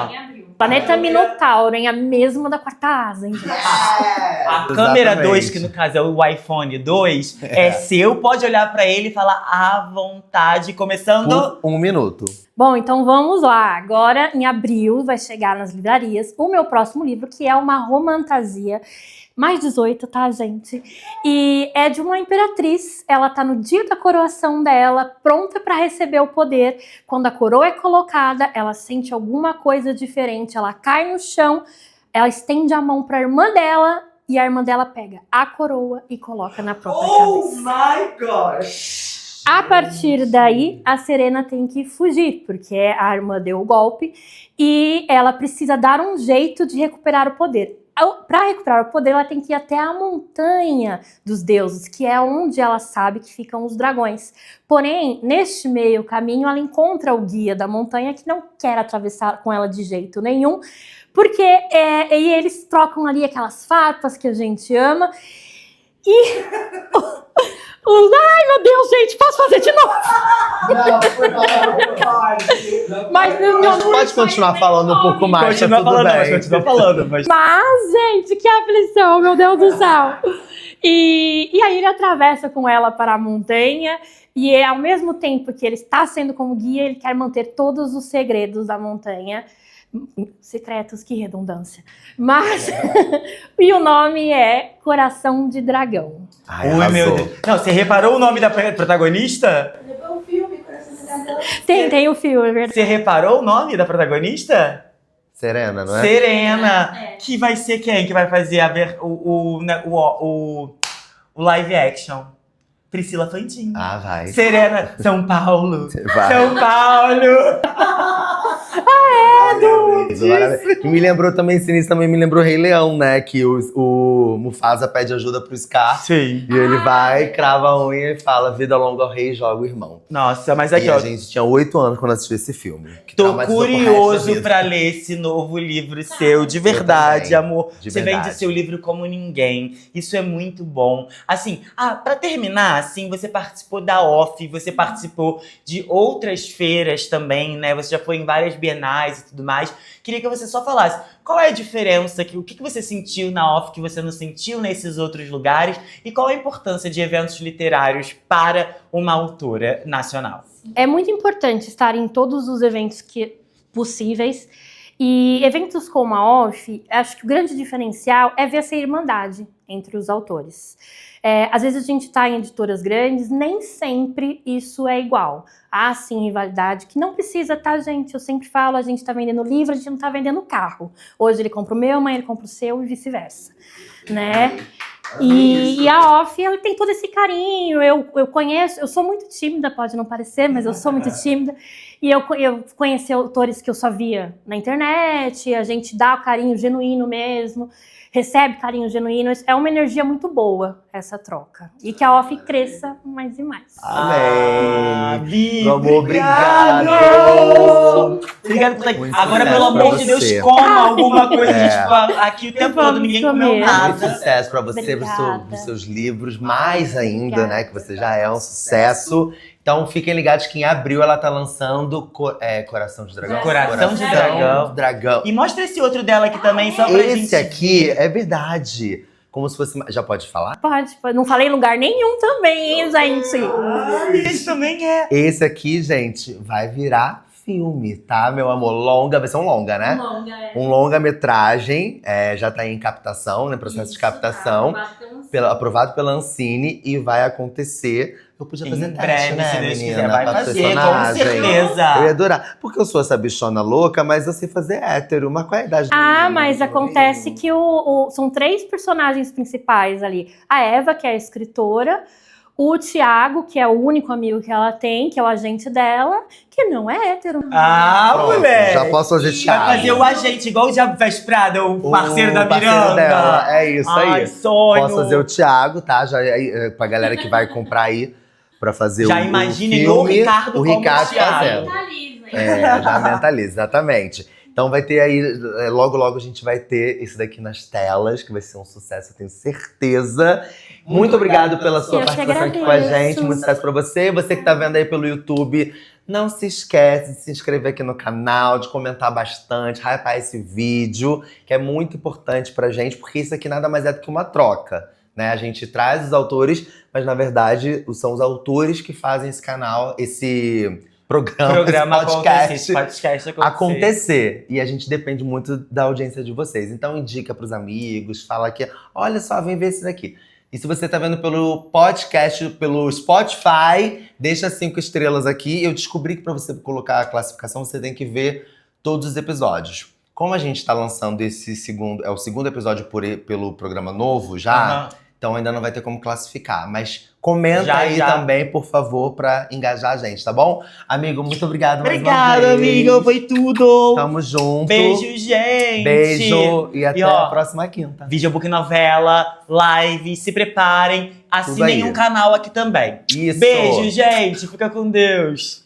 [SPEAKER 4] Planeta Minotauro, hein? A mesma da Quarta Asa, hein, gente?
[SPEAKER 2] A câmera 2, que no caso é o iPhone 2, é seu, pode olhar pra ele e falar à vontade, começando...
[SPEAKER 1] Por 1 minuto.
[SPEAKER 4] Bom, então vamos lá. Agora, em abril, vai chegar nas livrarias o meu próximo livro, que é uma romantasia. Mais 18, tá, gente? E é de uma imperatriz. Ela tá no dia da coroação dela, pronta pra receber o poder. Quando a coroa é colocada, ela sente alguma coisa diferente. Ela cai no chão, ela estende a mão pra irmã dela e a irmã dela pega a coroa e coloca na própria cabeça.
[SPEAKER 2] My gosh!
[SPEAKER 4] A partir daí, a Serena tem que fugir, porque a irmã deu o golpe e ela precisa dar um jeito de recuperar o poder. Para recuperar o poder, ela tem que ir até a montanha dos deuses, que é onde ela sabe que ficam os dragões. Porém, neste meio caminho, ela encontra o guia da montanha que não quer atravessar com ela de jeito nenhum, porque e eles trocam ali aquelas farpas que a gente ama. E... Ai, meu Deus, gente, posso fazer de novo?
[SPEAKER 3] Não, por favor.
[SPEAKER 4] Mas
[SPEAKER 1] Pode continuar falando um pouco mais,
[SPEAKER 2] Continua
[SPEAKER 1] tá tudo
[SPEAKER 2] falando,
[SPEAKER 1] bem.
[SPEAKER 2] mas continua falando.
[SPEAKER 4] Mas, gente, que aflição, meu Deus do céu. E aí ele atravessa com ela para a montanha e ao mesmo tempo que ele está sendo como guia, ele quer manter todos os segredos da montanha. Secretos, que redundância. Mas, e o nome é Coração de Dragão.
[SPEAKER 1] Ai,
[SPEAKER 2] Ui,
[SPEAKER 1] arrasou.
[SPEAKER 2] meu Deus. Não, você reparou o nome da protagonista?
[SPEAKER 4] Tem o filme, é verdade.
[SPEAKER 2] Você reparou o nome da protagonista?
[SPEAKER 1] Serena, não é?
[SPEAKER 2] Serena. Que vai ser quem que vai fazer o live action? Priscila Fantin.
[SPEAKER 1] Ah, vai.
[SPEAKER 2] Serena, São Paulo.
[SPEAKER 1] Vai.
[SPEAKER 2] São Paulo.
[SPEAKER 1] E me lembrou também, Sinistro também me lembrou Rei Leão, né? Que o Mufasa pede ajuda pro Scar.
[SPEAKER 2] Sim.
[SPEAKER 1] E ele vai, crava a unha e fala: vida longa ao rei e joga o irmão.
[SPEAKER 2] Nossa, mas
[SPEAKER 1] E
[SPEAKER 2] aqui, ó.
[SPEAKER 1] a gente tinha 8 anos quando assistiu esse filme. Que
[SPEAKER 2] Tô
[SPEAKER 1] traumatizou pro resto
[SPEAKER 2] curioso
[SPEAKER 1] da vida.
[SPEAKER 2] pra ler esse novo livro seu, de verdade,
[SPEAKER 1] também,
[SPEAKER 2] amor.
[SPEAKER 1] de
[SPEAKER 2] Você
[SPEAKER 1] verdade.
[SPEAKER 2] vende seu livro como ninguém. Isso é muito bom. Assim, pra terminar, assim, você participou da OFF, você participou de outras feiras também, né? Você já foi em várias bienais e tudo mais. Queria que você só falasse qual é a diferença, o que você sentiu na OFF que você não sentiu nesses outros lugares e qual a importância de eventos literários para uma autora nacional.
[SPEAKER 4] É muito importante estar em todos os eventos possíveis E eventos como a OFF, acho que o grande diferencial é ver essa irmandade entre os autores. Às vezes a gente está em editoras grandes, nem sempre isso é igual. Há sim rivalidade, que não precisa, tá, gente? Eu sempre falo, a gente está vendendo livro, a gente não está vendendo carro. Hoje ele compra o meu, amanhã ele compra o seu e vice-versa, né? E a OFF, ela tem todo esse carinho, eu conheço, eu sou muito tímida, pode não parecer, mas eu sou muito tímida, e eu conheci autores que eu só via na internet, a gente dá o carinho genuíno mesmo, recebe carinho genuíno, é uma energia muito boa essa troca, e que a OFF cresça mais e mais.
[SPEAKER 1] Amém!
[SPEAKER 2] Vi,
[SPEAKER 1] Meu amor, obrigado!
[SPEAKER 2] Obrigado por estar aqui.
[SPEAKER 1] Muito
[SPEAKER 2] Agora,
[SPEAKER 1] sucesso
[SPEAKER 2] pelo amor
[SPEAKER 1] pra
[SPEAKER 2] de Deus,
[SPEAKER 1] você.
[SPEAKER 2] coma alguma coisa.
[SPEAKER 1] É.
[SPEAKER 2] Tipo, aqui o tempo todo, ninguém comeu
[SPEAKER 4] comer.
[SPEAKER 1] Muito
[SPEAKER 2] nada.
[SPEAKER 1] sucesso pra você,
[SPEAKER 4] Obrigada.
[SPEAKER 1] pros seus livros, mais ainda,
[SPEAKER 4] Obrigada.
[SPEAKER 1] né? Que você já é um sucesso. Então fiquem ligados que em abril ela tá lançando Coração de Dragão.
[SPEAKER 2] Coração de Dragão. E mostra esse outro dela aqui também, só pra gente.
[SPEAKER 1] Esse aqui é verdade. Como se fosse. Já pode falar?
[SPEAKER 4] Pode, não falei em lugar nenhum também, hein, gente?
[SPEAKER 2] Esse também é.
[SPEAKER 1] Esse aqui, gente, vai virar filme, tá, meu amor? Longa, vai ser um longa, né? Um longa-metragem, já tá em captação, né? Processo de captação. Aprovado pela Ancine e vai acontecer. Eu podia fazer
[SPEAKER 2] Em
[SPEAKER 1] teste,
[SPEAKER 2] breve,
[SPEAKER 1] né,
[SPEAKER 2] se Deus
[SPEAKER 1] menina?
[SPEAKER 2] quiser, vai
[SPEAKER 1] pra
[SPEAKER 2] fazer, com
[SPEAKER 1] personagem.
[SPEAKER 2] certeza.
[SPEAKER 1] Eu ia adorar. Porque eu sou essa bichona louca, mas eu sei fazer hétero. Mas qual é a idade do
[SPEAKER 4] Ah,
[SPEAKER 1] menino?
[SPEAKER 4] mas acontece que são 3 personagens principais ali. A Eva, que é a escritora, o Tiago, que é o único amigo que ela tem, que é o agente dela, que não é hétero.
[SPEAKER 2] Ah,
[SPEAKER 1] Pronto,
[SPEAKER 2] moleque.
[SPEAKER 1] já posso fazer Thiago.
[SPEAKER 2] Vai fazer o agente, igual o Diabo Veste Prada, o parceiro da
[SPEAKER 1] parceiro
[SPEAKER 2] Miranda.
[SPEAKER 1] dela. É isso
[SPEAKER 2] Ai,
[SPEAKER 1] aí.
[SPEAKER 2] sonho.
[SPEAKER 1] Posso fazer o Thiago, tá? Já pra galera que vai comprar aí pra fazer
[SPEAKER 2] Já
[SPEAKER 1] o
[SPEAKER 2] imaginem
[SPEAKER 1] filme,
[SPEAKER 2] o Ricardo como
[SPEAKER 1] Ricardo
[SPEAKER 2] Thiago.
[SPEAKER 1] fazendo. Já mentaliza, exatamente. Então vai ter aí, logo logo a gente vai ter esse daqui nas telas, que vai ser um sucesso, eu tenho certeza. Muito obrigado pela sua
[SPEAKER 4] Eu que
[SPEAKER 1] participação aqui com a
[SPEAKER 4] agradeço.
[SPEAKER 1] gente. Muito sucesso pra você. Você que tá vendo aí pelo YouTube, não se esquece de se inscrever aqui no canal, de comentar bastante, hypar esse vídeo, que é muito importante pra gente, porque isso aqui nada mais é do que uma troca, né? A gente traz os autores, mas na verdade são os autores que fazem esse canal, esse programa esse podcast acontecer. E a gente depende muito da audiência de vocês. Então indica pros amigos, fala aqui, olha só, vem ver esse daqui. E se você tá vendo pelo podcast, pelo Spotify, deixa 5 estrelas aqui. Eu descobri que pra você colocar a classificação, você tem que ver todos os episódios. Como a gente tá lançando esse segundo, é o segundo episódio pelo programa novo já, então ainda não vai ter como classificar. Mas comenta aí também, por favor, pra engajar a gente, tá bom? Amigo, muito obrigado mais uma
[SPEAKER 2] Obrigado,
[SPEAKER 1] vez.
[SPEAKER 2] amigo. Foi tudo.
[SPEAKER 1] Tamo junto.
[SPEAKER 2] Beijo, gente.
[SPEAKER 1] Beijo e até a próxima quinta.
[SPEAKER 2] Videobook novela, live, se preparem. Assinem
[SPEAKER 1] aí.
[SPEAKER 2] um canal aqui também.
[SPEAKER 1] Isso.
[SPEAKER 2] Beijo, gente. Fica com Deus.